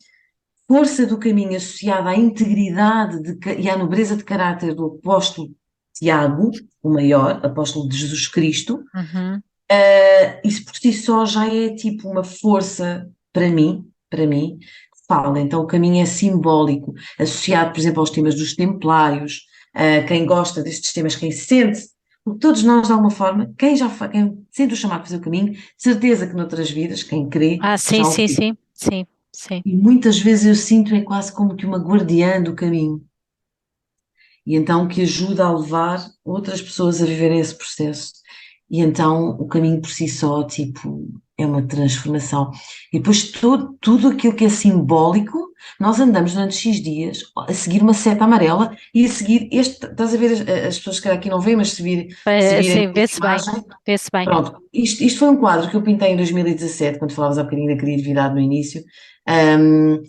Speaker 3: força do caminho associada à integridade e à nobreza de caráter do apóstolo Tiago, o maior apóstolo de Jesus Cristo,
Speaker 2: Uhum.
Speaker 3: isso por si só já é tipo uma força para mim, que fala. Então o caminho é simbólico, associado, por exemplo, aos temas dos templários, quem gosta destes temas, quem sente, porque todos nós, de alguma forma, quem sente o chamado a fazer o caminho, de certeza que noutras vidas, quem crê,
Speaker 2: Ah, sim,
Speaker 3: já o
Speaker 2: sim,
Speaker 3: fez.
Speaker 2: sim, sim, sim.
Speaker 3: E muitas vezes eu sinto é quase como que uma guardiã do caminho. E então que ajuda a levar outras pessoas a viverem esse processo. E então o caminho por si só, tipo, é uma transformação. E depois tudo aquilo que é simbólico, nós andamos durante X dias a seguir uma seta amarela e a seguir estás a ver as pessoas que aqui não veem, mas se virem
Speaker 2: Sim,
Speaker 3: esta
Speaker 2: vê-se bem,
Speaker 3: imagem,
Speaker 2: vê-se bem.
Speaker 3: pronto, isto foi um quadro que eu pintei em 2017, quando falavas há bocadinho da criatividade no início. Um,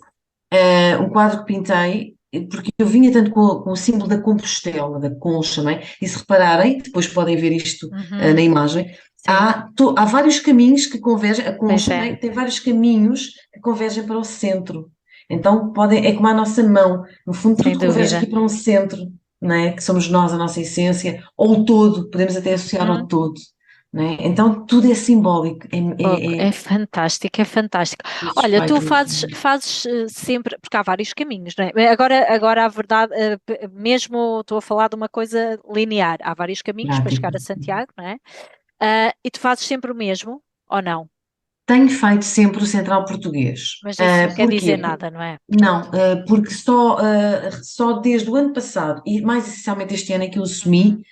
Speaker 3: um quadro que pintei, porque eu vinha tanto com o símbolo da Compostela, da concha, não é? E se repararem, depois podem ver isto na
Speaker 2: Uhum,
Speaker 3: imagem,
Speaker 2: sim,
Speaker 3: há vários caminhos que convergem, a
Speaker 2: pois
Speaker 3: concha, não
Speaker 2: é,
Speaker 3: é? Tem vários caminhos que convergem para o centro. Então é como a nossa mão, no fundo
Speaker 2: sem
Speaker 3: tudo converge
Speaker 2: dúvida.
Speaker 3: aqui para um centro, não é? Que somos nós, a nossa essência, ou o todo, podemos até associar ao
Speaker 2: Uhum.
Speaker 3: todo, não é? Então tudo é simbólico,
Speaker 2: Fogo,
Speaker 3: é
Speaker 2: é fantástico, é fantástico. Olha, tu
Speaker 3: respeito mesmo.
Speaker 2: fazes sempre, porque há vários caminhos, não é? Agora a verdade, mesmo estou a falar de uma coisa linear, há vários caminhos para
Speaker 3: Prático.
Speaker 2: chegar a Santiago, não é? E tu fazes sempre o mesmo, ou não?
Speaker 3: Tenho feito sempre o Central Português.
Speaker 2: Mas isso não quer dizer
Speaker 3: Porquê?
Speaker 2: nada, não é?
Speaker 3: Não, porque só desde o ano passado, e mais essencialmente este ano, é que eu
Speaker 2: Uhum.
Speaker 3: assumi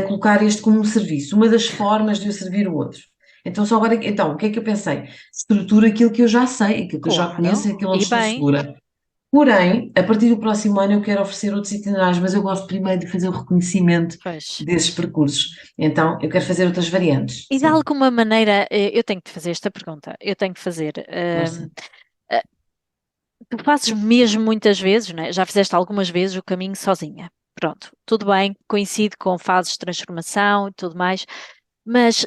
Speaker 3: colocar este como um serviço, uma das formas de eu servir o outro. Então, só agora, então, o que é que eu pensei? Estrutura aquilo que eu já sei, aquilo que eu já conheço,
Speaker 2: Claro,
Speaker 3: aquilo onde
Speaker 2: e
Speaker 3: estou
Speaker 2: bem,
Speaker 3: segura. Porém, a partir do próximo ano eu quero oferecer outros itinerários, mas eu gosto primeiro de fazer o reconhecimento
Speaker 2: pois.
Speaker 3: desses percursos. Então, eu quero fazer outras variantes,
Speaker 2: E de
Speaker 3: sim.
Speaker 2: alguma maneira, eu tenho que te fazer esta pergunta, eu tenho que fazer.
Speaker 3: Força.
Speaker 2: Eh, Tu fazes mesmo muitas vezes, né? Já fizeste algumas vezes o caminho sozinha. Pronto, tudo bem, coincide com fases de transformação e tudo mais, mas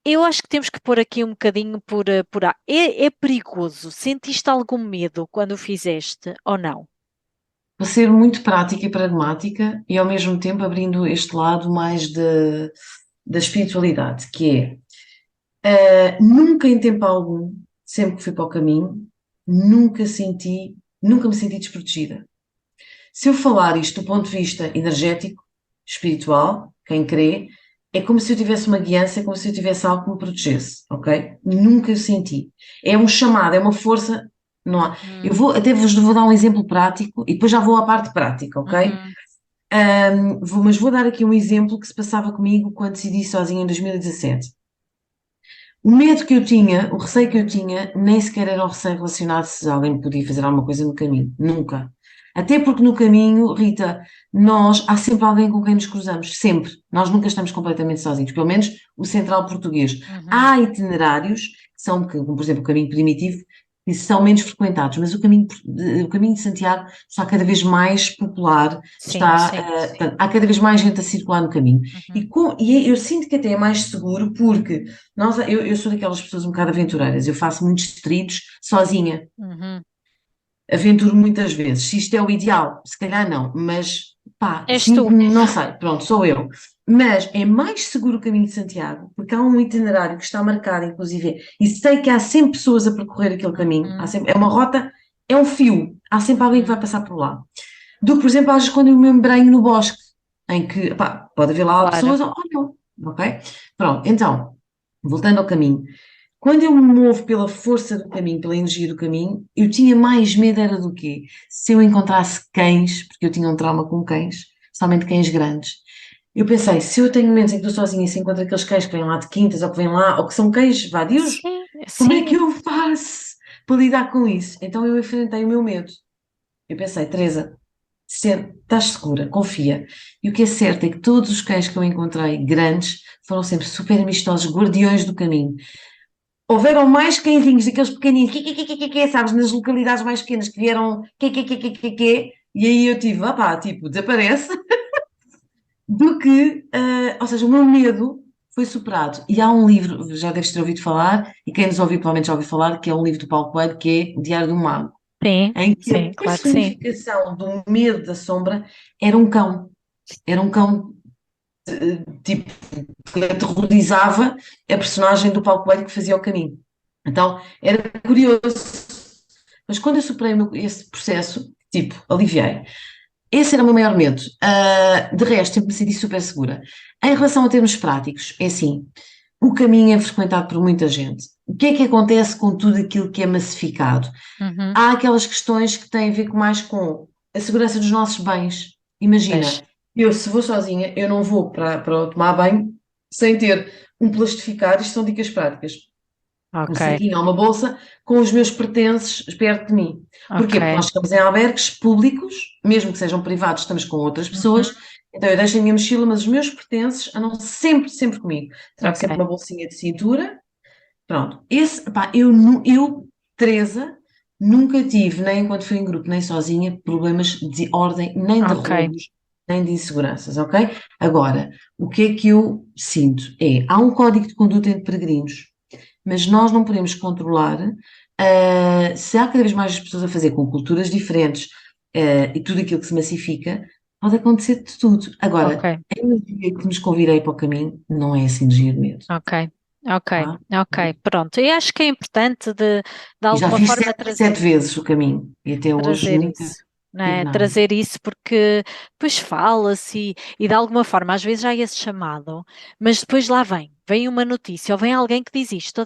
Speaker 2: eu acho que temos que pôr aqui um bocadinho por ar. É perigoso? Sentiste algum medo quando o fizeste ou não?
Speaker 3: Vou ser muito prática e pragmática e ao mesmo tempo abrindo este lado mais da espiritualidade, que é, nunca em tempo algum, sempre que fui para o caminho, nunca me senti desprotegida. Se eu falar isto do ponto de vista energético, espiritual, quem crê, é como se eu tivesse uma guiança, é como se eu tivesse algo que me protegesse, ok? Nunca eu senti. É um chamado, é uma força, não há. Eu
Speaker 2: Uhum,
Speaker 3: até vos vou dar um exemplo prático e depois já vou à parte prática, ok?
Speaker 2: uhum,
Speaker 3: Mas vou dar aqui um exemplo que se passava comigo quando decidi sozinha em 2017. O medo que eu tinha, o receio que eu tinha, nem sequer era o receio relacionado se alguém me podia fazer alguma coisa no caminho. Nunca. Até porque no caminho, Rita, há sempre alguém com quem nos cruzamos, sempre. Nós nunca estamos completamente sozinhos, pelo menos o central português.
Speaker 2: Uhum.
Speaker 3: Há itinerários, que são, como por exemplo, o caminho primitivo, que são menos frequentados, mas o caminho de Santiago está cada vez mais popular,
Speaker 2: Sim, sim.
Speaker 3: portanto, há cada vez mais gente a circular no caminho.
Speaker 2: Uhum.
Speaker 3: Eu sinto que até é mais seguro porque eu sou daquelas pessoas um bocado aventureiras, eu faço muitos trilhos sozinha,
Speaker 2: Uhum.
Speaker 3: aventuro muitas vezes. Se isto é o ideal, se calhar não, mas pá,
Speaker 2: És tu.
Speaker 3: sinto-me, não sei, pronto, sou eu. Mas é mais seguro o caminho de Santiago, porque há um itinerário que está marcado, inclusive, e sei que há sempre pessoas a percorrer aquele caminho,
Speaker 2: Uhum.
Speaker 3: é uma rota, é um fio, há sempre alguém que vai
Speaker 2: Uhum.
Speaker 3: passar por lá. Do que, por exemplo, às vezes quando eu me embrenho no bosque, em que, pá, pode haver lá
Speaker 2: Claro.
Speaker 3: pessoas ou não, ok? Pronto, então, voltando ao caminho. Quando eu me movo pela força do caminho, pela energia do caminho, eu tinha mais medo era do quê? Se eu encontrasse cães, porque eu tinha um trauma com cães, especialmente cães grandes. Eu pensei, se eu tenho momentos em que estou sozinha e se encontro aqueles cães que vêm lá de quintas ou que vêm lá, ou que são cães vadios,
Speaker 2: Sim,
Speaker 3: como é que
Speaker 2: sim.
Speaker 3: eu faço para lidar com isso? Então eu enfrentei o meu medo. Eu pensei, Teresa, estás segura, confia. E o que é certo é que todos os cães que eu encontrei, grandes, foram sempre super amistosos, guardiões do caminho. Houveram mais cãezinhos, aqueles pequeninos, sabes, nas localidades mais pequenas que vieram, e aí eu tive, pá, tipo, desaparece, do que, ou seja, o meu medo foi superado. E há um livro, já deves ter ouvido falar, e quem nos ouviu provavelmente já ouviu falar, que é um livro do Paulo Coelho, que é O Diário do Mago,
Speaker 2: Sim,
Speaker 3: em que a
Speaker 2: sim, claro que sim.
Speaker 3: personificação do medo da sombra era um cão. Era um cão, tipo, que aterrorizava a personagem do Paulo Coelho que fazia o caminho. Então, era curioso. Mas quando eu superei esse processo, tipo, aliviei. Esse era o meu maior medo. De resto, sempre me senti super segura. Em relação a termos práticos, é assim, o caminho é frequentado por muita gente. O que é que acontece com tudo aquilo que é massificado?
Speaker 2: Uhum.
Speaker 3: Há aquelas questões que têm a ver mais com a segurança dos nossos bens. Imagina,
Speaker 2: Pois.
Speaker 3: eu se vou sozinha, eu não vou para tomar banho sem ter um plastificado, isto são dicas práticas, um
Speaker 2: Ok,
Speaker 3: saquinho ou uma bolsa com os meus pertences perto de mim. Porquê? Porque
Speaker 2: ok.
Speaker 3: nós estamos em albergues públicos, mesmo que sejam privados, estamos com outras
Speaker 2: Uhum.
Speaker 3: pessoas, então eu deixo a minha mochila, mas os meus pertences andam sempre, sempre comigo. Trago sempre
Speaker 2: Ok.
Speaker 3: uma bolsinha de cintura. Pronto, pá, Teresa, nunca tive, nem enquanto fui em grupo, nem sozinha, problemas de ordem, nem de
Speaker 2: Ok.
Speaker 3: roubos, nem de inseguranças, ok? Agora, o que é que eu sinto? Há um código de conduta entre peregrinos, mas nós não podemos controlar, se há cada vez mais pessoas a fazer com culturas diferentes, e tudo aquilo que se massifica, pode acontecer de tudo. Agora,
Speaker 2: Ok.
Speaker 3: a energia que nos convidei para o caminho não é essa energia de medo,
Speaker 2: Ok. Ok.
Speaker 3: tá?
Speaker 2: Ok. Pronto. E acho que é importante de
Speaker 3: E já
Speaker 2: alguma
Speaker 3: fiz
Speaker 2: forma
Speaker 3: sete vezes o caminho e até hoje
Speaker 2: trazer
Speaker 3: nunca
Speaker 2: isso, não
Speaker 3: tive
Speaker 2: é?
Speaker 3: nada.
Speaker 2: Trazer isso porque depois fala-se e de alguma forma, às vezes já é esse chamado, mas depois lá vem uma notícia ou vem alguém que diz isto,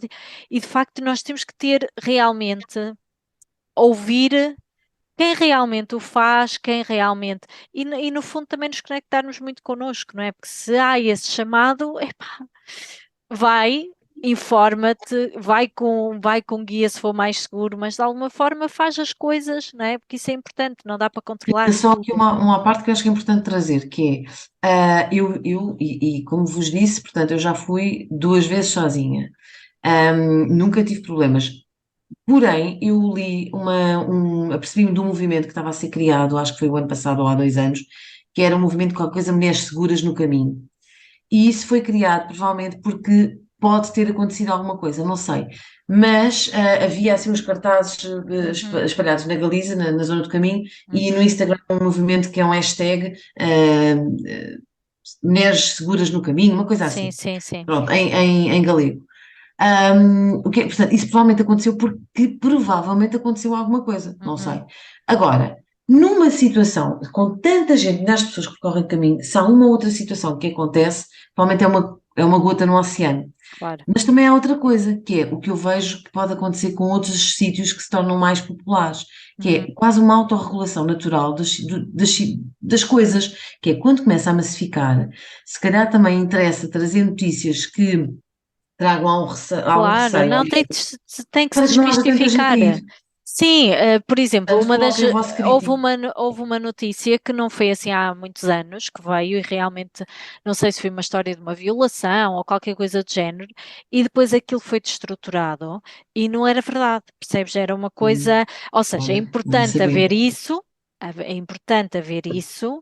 Speaker 2: e de facto nós temos que ter realmente, ouvir quem realmente o faz, quem realmente. E no fundo também nos conectarmos muito connosco, não é? Porque se há esse chamado, epá, vai, informa-te, vai com guia se for mais seguro, mas de alguma forma faz as coisas, não é? Porque isso é importante, não dá para
Speaker 3: É
Speaker 2: controlar
Speaker 3: só aqui
Speaker 2: tudo.
Speaker 3: uma parte que eu acho que é importante trazer, que é, e como vos disse, portanto, eu já fui duas vezes sozinha. Nunca tive problemas. Porém, eu apercebi-me de um movimento que estava a ser criado, acho que foi o ano passado ou há 2 anos, que era um movimento de qualquer coisa Mulheres Seguras no Caminho. E isso foi criado provavelmente porque pode ter acontecido alguma coisa, não sei. Mas havia assim uns cartazes
Speaker 2: Uhum,
Speaker 3: espalhados na Galiza, na zona do caminho, e no
Speaker 2: uhum.
Speaker 3: Instagram um movimento que é um hashtag Mulheres Seguras no Caminho, uma coisa
Speaker 2: Sim,
Speaker 3: assim.
Speaker 2: sim, sim.
Speaker 3: Pronto, em galego. Portanto, isso provavelmente aconteceu porque provavelmente aconteceu alguma coisa, não
Speaker 2: Uhum,
Speaker 3: sei. Agora, numa situação com tanta gente, nas pessoas que percorrem o caminho, se há uma outra situação que acontece, provavelmente é uma gota no oceano.
Speaker 2: claro.
Speaker 3: Mas também há outra coisa, que é o que eu vejo que pode acontecer com outros sítios que se tornam mais populares, que
Speaker 2: Uhum.
Speaker 3: é quase uma autorregulação natural das coisas, que é quando começa a massificar, se calhar também interessa trazer notícias que tragam algum
Speaker 2: Claro,
Speaker 3: receio
Speaker 2: não tem que se
Speaker 3: para que não haja tanta gente a
Speaker 2: desmistificar.
Speaker 3: ir.
Speaker 2: Sim, por exemplo,
Speaker 3: Portanto, coloquem o vosso crítico.
Speaker 2: houve uma notícia que não foi assim há muitos anos, que veio e realmente, não sei se foi uma história de uma violação ou qualquer coisa do género, e depois aquilo foi destruturado e não era verdade, percebes? Era uma
Speaker 3: Hum,
Speaker 2: coisa, ou seja, é
Speaker 3: Olha, não
Speaker 2: importante
Speaker 3: sabia.
Speaker 2: haver isso, é importante haver isso,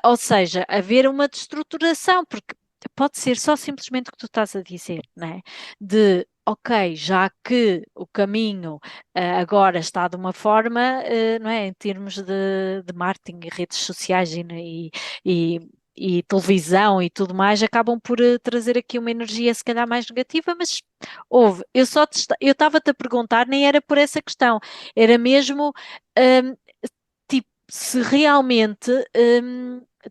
Speaker 2: ou seja, haver uma destruturação, porque pode ser só simplesmente o que tu estás a dizer, não é? De, ok, já que o caminho agora está de uma forma, não é, em termos de marketing e redes sociais e, e televisão e tudo mais, acabam por trazer aqui uma energia se calhar mais negativa, mas houve, eu estava-te a perguntar, nem era por essa questão, era mesmo, hum, tipo, se realmente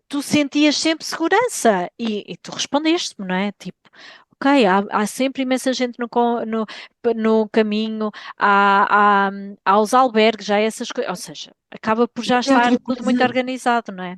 Speaker 2: tu sentias sempre segurança e tu respondeste-me, não é? Tipo, ok, há sempre imensa gente no caminho, há os albergues, há essas coisas, ou seja, acaba por já
Speaker 3: E
Speaker 2: estar
Speaker 3: outra
Speaker 2: tudo muito
Speaker 3: coisa,
Speaker 2: organizado, não é?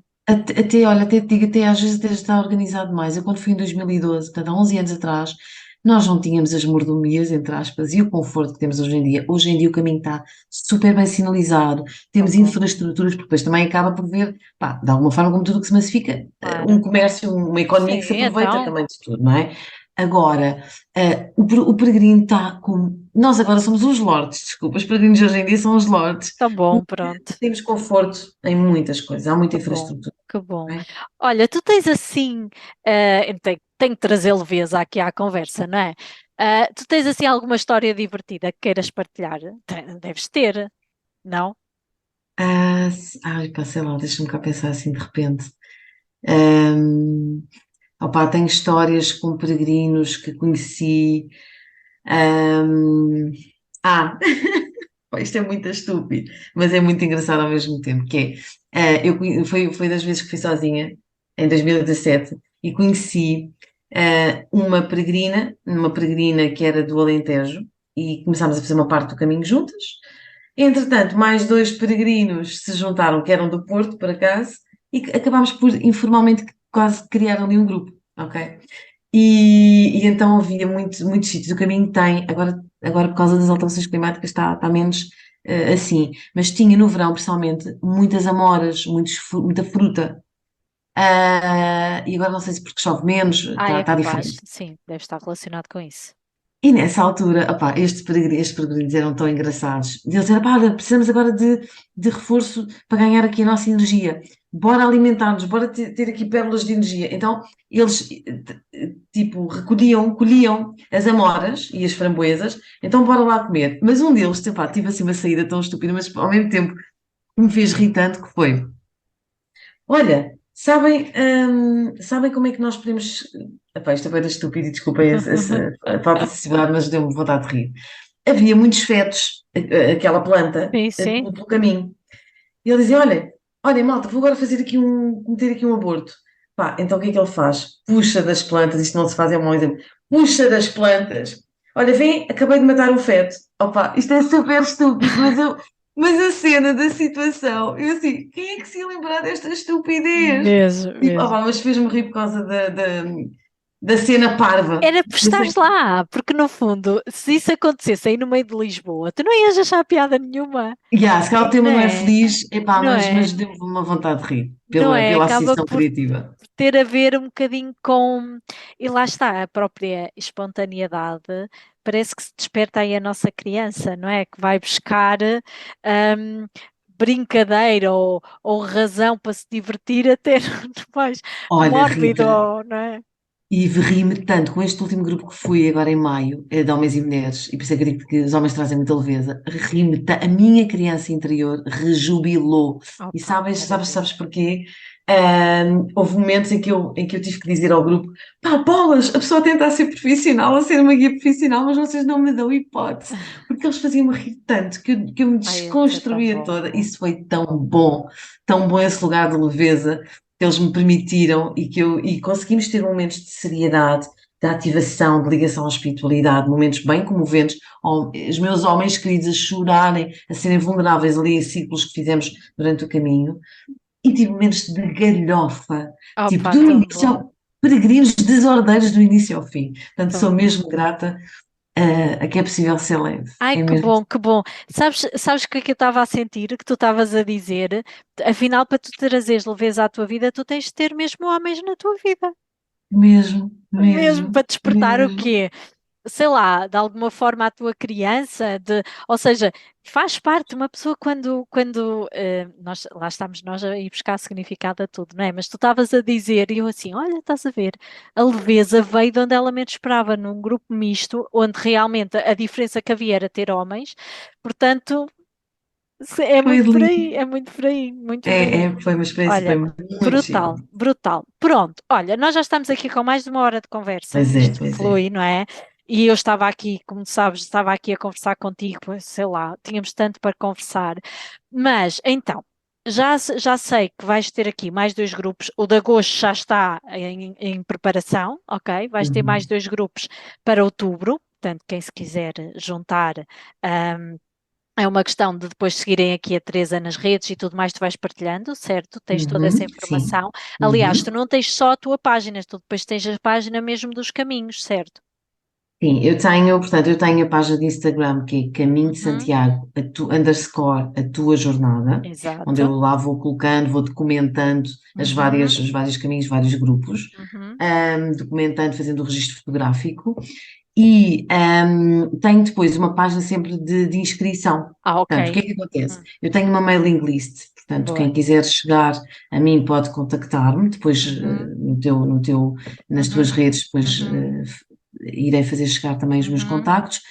Speaker 3: olha, até te digo, até às vezes até está organizado mais. Eu quando fui em 2012, portanto há 11 anos atrás, nós não tínhamos as mordomias, entre aspas, e o conforto que temos hoje em dia. Hoje em dia o caminho está super bem sinalizado,
Speaker 2: Tão
Speaker 3: temos
Speaker 2: bom,
Speaker 3: infraestruturas, porque depois também acaba por ver, pá, de alguma forma, como tudo o que se massifica, um
Speaker 2: claro.
Speaker 3: comércio, uma economia
Speaker 2: Sim,
Speaker 3: que se aproveita
Speaker 2: então,
Speaker 3: também de tudo, não é? Agora, o peregrino está com. Nós agora somos os lordes, desculpa, os peregrinos de hoje em dia são os lordes.
Speaker 2: tão bom, pronto.
Speaker 3: Temos conforto em muitas coisas, há muita
Speaker 2: Que bom,
Speaker 3: infraestrutura.
Speaker 2: que bom.
Speaker 3: Não é?
Speaker 2: Olha, tu tens assim, tenho que trazer leveza aqui à conversa, não é? Tu tens assim alguma história divertida que queiras partilhar? Deves ter, não?
Speaker 3: Ai, pá, sei lá, deixa-me cá pensar assim de repente. Ahm, Opá, tenho histórias com peregrinos que conheci. ahm, ah, Pá, isto é muito estúpido, mas é muito engraçado ao mesmo tempo, que é, foi das vezes que fui sozinha, em 2017, e conheci uma peregrina que era do Alentejo, e começámos a fazer uma parte do caminho juntas. Entretanto, mais dois peregrinos se juntaram, que eram do Porto, por acaso, e que acabámos por informalmente quase criar ali um grupo, ok? E então havia muitos sítios. O caminho tem, agora por causa das alterações climáticas está menos assim, mas tinha no verão, principalmente, muitas amoras, muita fruta. E agora não sei se porque chove menos,
Speaker 2: Ah, é
Speaker 3: está
Speaker 2: capaz,
Speaker 3: diferente.
Speaker 2: sim, deve estar relacionado com isso.
Speaker 3: E nessa altura, opá, estes peregrinos eram tão engraçados. E eles disseram, pá, olha, precisamos agora de reforço para ganhar aqui a nossa energia. Bora alimentar-nos, bora ter aqui pérolas de energia. Então, eles, tipo, colhiam as amoras e as framboesas. Então, bora lá comer. Mas um deles, pá, tive assim uma saída tão estúpida, mas ao mesmo tempo que me fez rir tanto, que foi, olha, sabem como é que nós podemos... Epá, isto é bem estúpido e desculpem a falta de sensibilidade, mas deu-me vontade de rir. Havia muitos fetos, aquela planta,
Speaker 2: Sim, sim.
Speaker 3: pelo caminho. E ele dizia: olha, malta, vou agora cometer aqui um aborto. Pá, então o que é que ele faz? Puxa das plantas, isto não se faz, é um mau exemplo. Puxa das plantas. Olha, vem, acabei de matar um feto. Opa, isto é super estúpido, mas a cena da situação, eu assim, quem é que se ia lembrar desta estupidez?
Speaker 2: Mesmo,
Speaker 3: Tipo,
Speaker 2: mesmo.
Speaker 3: opa, mas fez-me rir por causa da cena parva.
Speaker 2: Era por estares lá, porque no fundo, se isso acontecesse aí no meio de Lisboa, tu não ias achar piada nenhuma,
Speaker 3: Se calhar o tema
Speaker 2: não
Speaker 3: não é
Speaker 2: é?
Speaker 3: feliz, epá,
Speaker 2: Não
Speaker 3: mas
Speaker 2: é?
Speaker 3: deu-me uma vontade de rir
Speaker 2: Não é?
Speaker 3: pela
Speaker 2: Acaba
Speaker 3: associação
Speaker 2: por
Speaker 3: criativa.
Speaker 2: ter a ver um bocadinho com. E lá está, a própria espontaneidade parece que se desperta aí a nossa criança, não é? Que vai buscar hum, brincadeira ou razão para se divertir até no mais
Speaker 3: Olha,
Speaker 2: mórbido,
Speaker 3: Rita,
Speaker 2: não é?
Speaker 3: e ri-me tanto com este último grupo que fui agora em maio, de homens e mulheres, e por isso é que eu digo que os homens trazem muita leveza, a minha criança interior rejubilou. E
Speaker 2: Opa,
Speaker 3: sabes
Speaker 2: maravilha.
Speaker 3: porquê? Houve momentos em que eu tive que dizer ao grupo: pá, bolas, a pessoa tenta ser profissional, a ser uma guia profissional, mas vocês não me dão hipótese, porque eles faziam-me rir tanto que eu me
Speaker 2: Ai, isso é tão
Speaker 3: desconstruía
Speaker 2: bom.
Speaker 3: toda. Isso foi tão bom esse lugar de leveza que eles me permitiram e conseguimos ter momentos de seriedade, de ativação, de ligação à espiritualidade, momentos bem comoventes, os meus homens queridos a chorarem, a serem vulneráveis ali em ciclos que fizemos durante o caminho, e tive momentos de galhofa, tipo,
Speaker 2: Opa,
Speaker 3: do
Speaker 2: tão
Speaker 3: início
Speaker 2: bom,
Speaker 3: peregrinos desordeiros do início ao fim. Portanto,
Speaker 2: tão
Speaker 3: sou
Speaker 2: bom.
Speaker 3: mesmo grata. a que é possível ser leve.
Speaker 2: Ai,
Speaker 3: É
Speaker 2: que
Speaker 3: mesmo.
Speaker 2: bom, que bom. Sabes o que é que eu estava a sentir, que tu estavas a dizer? Afinal, para tu trazeres leveza à tua vida, tu tens de ter mesmo homens na tua vida.
Speaker 3: Mesmo,
Speaker 2: Mesmo
Speaker 3: mesmo,
Speaker 2: para despertar o
Speaker 3: mesmo.
Speaker 2: quê? Sei lá, de alguma forma a tua criança, ou seja, faz parte uma pessoa quando lá estamos nós a ir buscar significado a tudo, não é? Mas tu estavas a dizer, e eu assim, olha, estás a ver, a leveza veio de onde ela menos esperava, num grupo misto, onde realmente a diferença que havia era ter homens, portanto, é
Speaker 3: Foi
Speaker 2: muito por
Speaker 3: lindo.
Speaker 2: aí, é muito por aí, muito por aí.
Speaker 3: Foi uma experiência, foi
Speaker 2: Olha,
Speaker 3: muito
Speaker 2: brutal,
Speaker 3: chique.
Speaker 2: brutal. Pronto, olha, nós já estamos aqui com mais de uma hora de conversa,
Speaker 3: Pois é,
Speaker 2: isto
Speaker 3: pois é.
Speaker 2: flui, não é? E eu estava aqui, como sabes, estava aqui a conversar contigo, pois, sei lá, tínhamos tanto para conversar. Mas, então, já sei que vais ter aqui mais dois grupos. O de agosto já está em preparação, ok? Vais ter mais
Speaker 3: Uhum.
Speaker 2: dois grupos para outubro. Portanto, quem se quiser juntar, ahm, é uma questão de depois seguirem aqui a Teresa nas redes e tudo mais, tu vais partilhando, certo? Tens toda essa
Speaker 3: Sim.
Speaker 2: informação. Aliás, tu
Speaker 3: Uhum.
Speaker 2: não tens só a tua página, tu depois tens a página mesmo dos caminhos, certo?
Speaker 3: Sim, portanto, eu tenho a página de Instagram que é Caminho de
Speaker 2: Uhum,
Speaker 3: Santiago, underscore a tua jornada, onde eu
Speaker 2: exato.
Speaker 3: lá vou colocando, vou documentando
Speaker 2: Uhum,
Speaker 3: os vários caminhos, vários grupos,
Speaker 2: uhum.
Speaker 3: documentando, fazendo o registro fotográfico. E tenho depois uma página sempre de inscrição.
Speaker 2: Ah, ok.
Speaker 3: Portanto, o que é que acontece?
Speaker 2: Hum,
Speaker 3: Eu tenho uma mailing list, portanto,
Speaker 2: boa.
Speaker 3: quem quiser chegar a mim pode contactar-me, depois
Speaker 2: Uhum,
Speaker 3: nas tuas
Speaker 2: uhum,
Speaker 3: redes, depois
Speaker 2: uhum,
Speaker 3: irei fazer chegar também os meus
Speaker 2: uhum.
Speaker 3: contactos.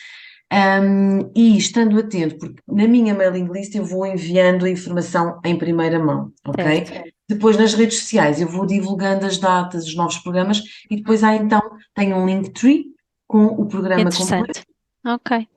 Speaker 3: E estando atento, porque na minha mailing list eu vou enviando a informação em primeira mão, ok?
Speaker 2: Certo.
Speaker 3: Depois nas redes sociais eu vou divulgando as datas, os novos programas e depois há
Speaker 2: Uhum.
Speaker 3: então, tenho um Linktree com o programa completo.
Speaker 2: Interessante. Ok.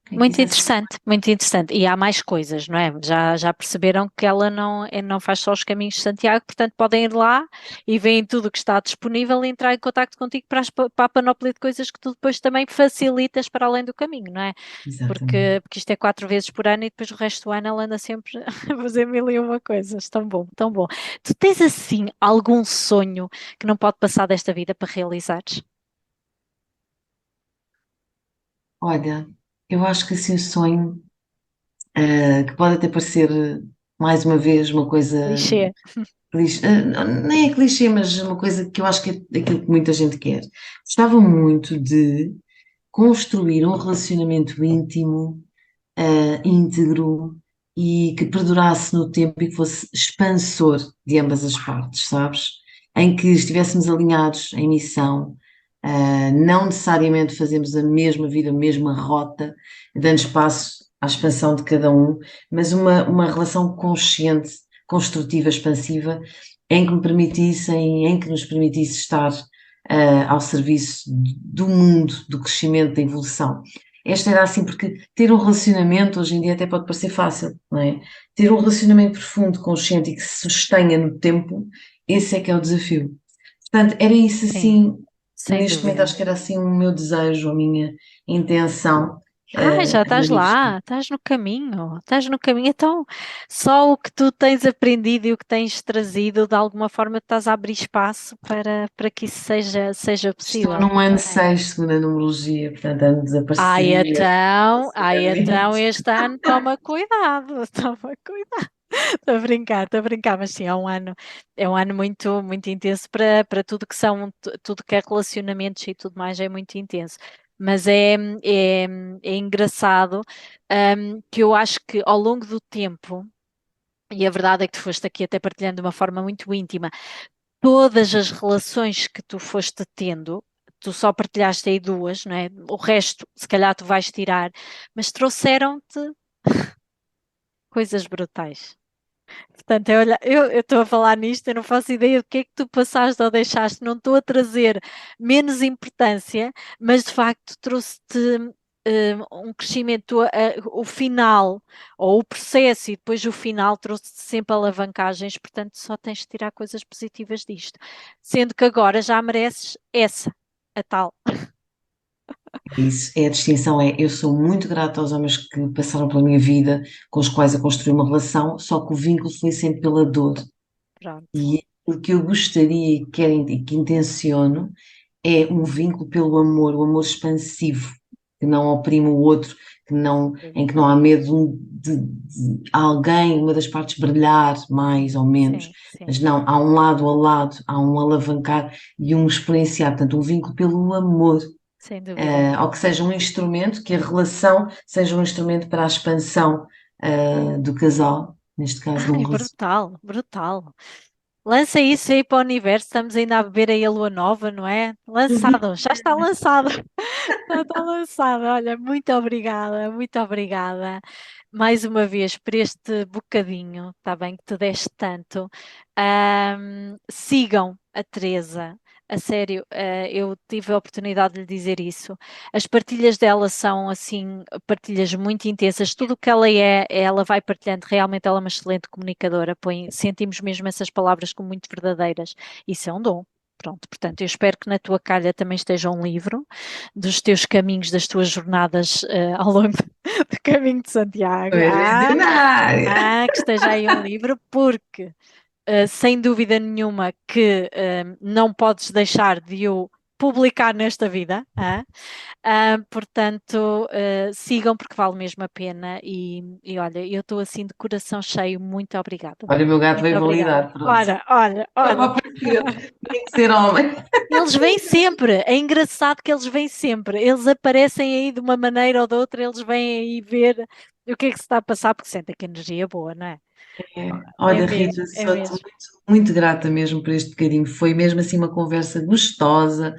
Speaker 3: Quem quiser saber.
Speaker 2: Muito interessante. E há mais coisas, não é? Já perceberam que ela não faz só os caminhos de Santiago, portanto podem ir lá e veem tudo o que está disponível e entrar em contacto contigo para a panóplia de coisas que tu depois também facilitas para além do caminho, não é?
Speaker 3: Exatamente.
Speaker 2: Porque isto é 4 vezes por ano e depois o resto do ano ela anda sempre a fazer mil e uma coisas. Tão bom, tão bom. Tu tens assim algum sonho que não pode passar desta vida para realizares?
Speaker 3: Olha, eu acho que assim o sonho, que pode até parecer mais uma vez uma coisa
Speaker 2: Clichê.
Speaker 3: clichê, nem é clichê, mas uma coisa que eu acho que é aquilo que muita gente quer. Gostava muito de construir um relacionamento íntimo, íntegro e que perdurasse no tempo e que fosse expansor de ambas as partes, sabes? Em que estivéssemos alinhados em missão, não necessariamente fazemos a mesma vida, a mesma rota, dando espaço à expansão de cada um, mas uma relação consciente, construtiva, expansiva, em que nos permitisse estar ao serviço do mundo, do crescimento, da evolução. Esta era assim, porque ter um relacionamento hoje em dia até pode parecer fácil, não é? Ter um relacionamento profundo, consciente e que se sustenha no tempo, esse é que é o desafio. Portanto, era isso
Speaker 2: Sim,
Speaker 3: assim,
Speaker 2: sem
Speaker 3: neste momento
Speaker 2: dúvida.
Speaker 3: acho que era assim o meu desejo, a minha intenção,
Speaker 2: Ah, já
Speaker 3: a
Speaker 2: estás lá, estás no caminho. Então, só o que tu tens aprendido e o que tens trazido, de alguma forma, estás a abrir espaço para que isso seja
Speaker 3: Estou
Speaker 2: possível.
Speaker 3: num ano
Speaker 2: É.
Speaker 3: 6, segunda numerologia, portanto ando desaparecida,
Speaker 2: Então,
Speaker 3: rapidamente.
Speaker 2: este ano toma cuidado, toma cuidado. Estou a brincar, mas sim, é um ano muito, muito intenso para tudo que tudo que é relacionamentos e tudo mais, é muito intenso. Mas é engraçado, que eu acho que ao longo do tempo, e a verdade é que tu foste aqui até partilhando de uma forma muito íntima, todas as relações que tu foste tendo, tu só partilhaste aí duas, não é? O resto, se calhar, tu vais tirar, mas trouxeram-te coisas brutais. Portanto, eu estou a falar nisto, eu não faço ideia do que é que tu passaste ou deixaste, não estou a trazer menos importância, mas de facto trouxe-te um crescimento, o final, ou o processo e depois o final trouxe-te sempre alavancagens, portanto só tens de tirar coisas positivas disto. Sendo que agora já mereces essa, a tal.
Speaker 3: Isso é a distinção, eu sou muito grata aos homens que passaram pela minha vida, com os quais eu construí uma relação, só que o vínculo foi sempre pela dor.
Speaker 2: Pronto.
Speaker 3: E o que eu gostaria e que intenciono é um vínculo pelo amor, o amor expansivo, que não oprime o outro, em que não há medo de alguém, uma das partes brilhar mais ou menos,
Speaker 2: Sim, sim,
Speaker 3: mas não, há um lado a lado, há um alavancar e um exponenciar, portanto, um vínculo pelo amor,
Speaker 2: sem dúvida.
Speaker 3: ou que seja um instrumento, que a relação seja um instrumento para a expansão, do casal, neste caso de um
Speaker 2: Ai,
Speaker 3: relacionamento.
Speaker 2: brutal, brutal. Lança isso aí para o universo, estamos ainda a beber aí a lua nova, não é? Lançado, já está lançado. Já está lançado. Olha, muito obrigada mais uma vez por este bocadinho, está bem, que tu deste tanto. Sigam a Teresa. A sério, eu tive a oportunidade de lhe dizer isso. As partilhas dela são assim, partilhas muito intensas. Tudo o que ela é, ela vai partilhando. Realmente ela é uma excelente comunicadora. Sentimos mesmo essas palavras como muito verdadeiras. Isso é um dom. Pronto, portanto, eu espero que na tua calha também esteja um livro dos teus caminhos, das tuas jornadas ao longo do caminho de Santiago.
Speaker 3: Pois, visionária!
Speaker 2: Que esteja aí um livro, porque sem dúvida nenhuma que não podes deixar de o publicar nesta vida. Portanto, sigam porque vale mesmo a pena e olha, eu estou assim de coração cheio, muito obrigada.
Speaker 3: Olha, o meu gato
Speaker 2: Muito
Speaker 3: veio
Speaker 2: obrigada.
Speaker 3: validar, pronto.
Speaker 2: Ora, ora,
Speaker 3: Estava a
Speaker 2: ora.
Speaker 3: aparecer, tem que ser homem.
Speaker 2: Eles vêm sempre, é engraçado que eles vêm sempre, eles aparecem aí de uma maneira ou de outra, eles vêm aí ver o que é que se está a passar, porque sentem que energia é boa, não é? É
Speaker 3: Olha, Rita,
Speaker 2: mesmo, é
Speaker 3: sou-te
Speaker 2: mesmo.
Speaker 3: muito, muito grata mesmo por este bocadinho. Foi mesmo assim uma conversa gostosa,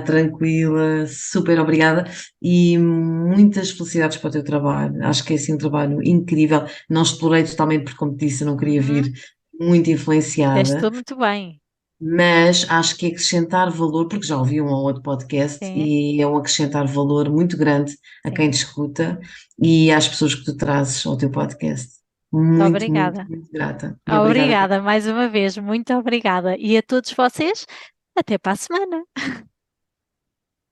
Speaker 3: tranquila, super obrigada e muitas felicidades para o teu trabalho. Acho que é assim um trabalho incrível. Não explorei totalmente, porque, como te disse, eu não queria
Speaker 2: Uhum.
Speaker 3: vir muito
Speaker 2: Fizeste
Speaker 3: influenciada,
Speaker 2: tudo muito bem.
Speaker 3: mas acho que é acrescentar valor, porque já ouvi um ou outro podcast
Speaker 2: Sim,
Speaker 3: e é um acrescentar valor muito grande a quem
Speaker 2: sim.
Speaker 3: te escuta e às pessoas que tu trazes ao teu podcast.
Speaker 2: Muito
Speaker 3: Muito, muito,
Speaker 2: obrigada.
Speaker 3: muito grata. E obrigada.
Speaker 2: Obrigada mais uma vez, muito obrigada. E a todos vocês, até para a semana.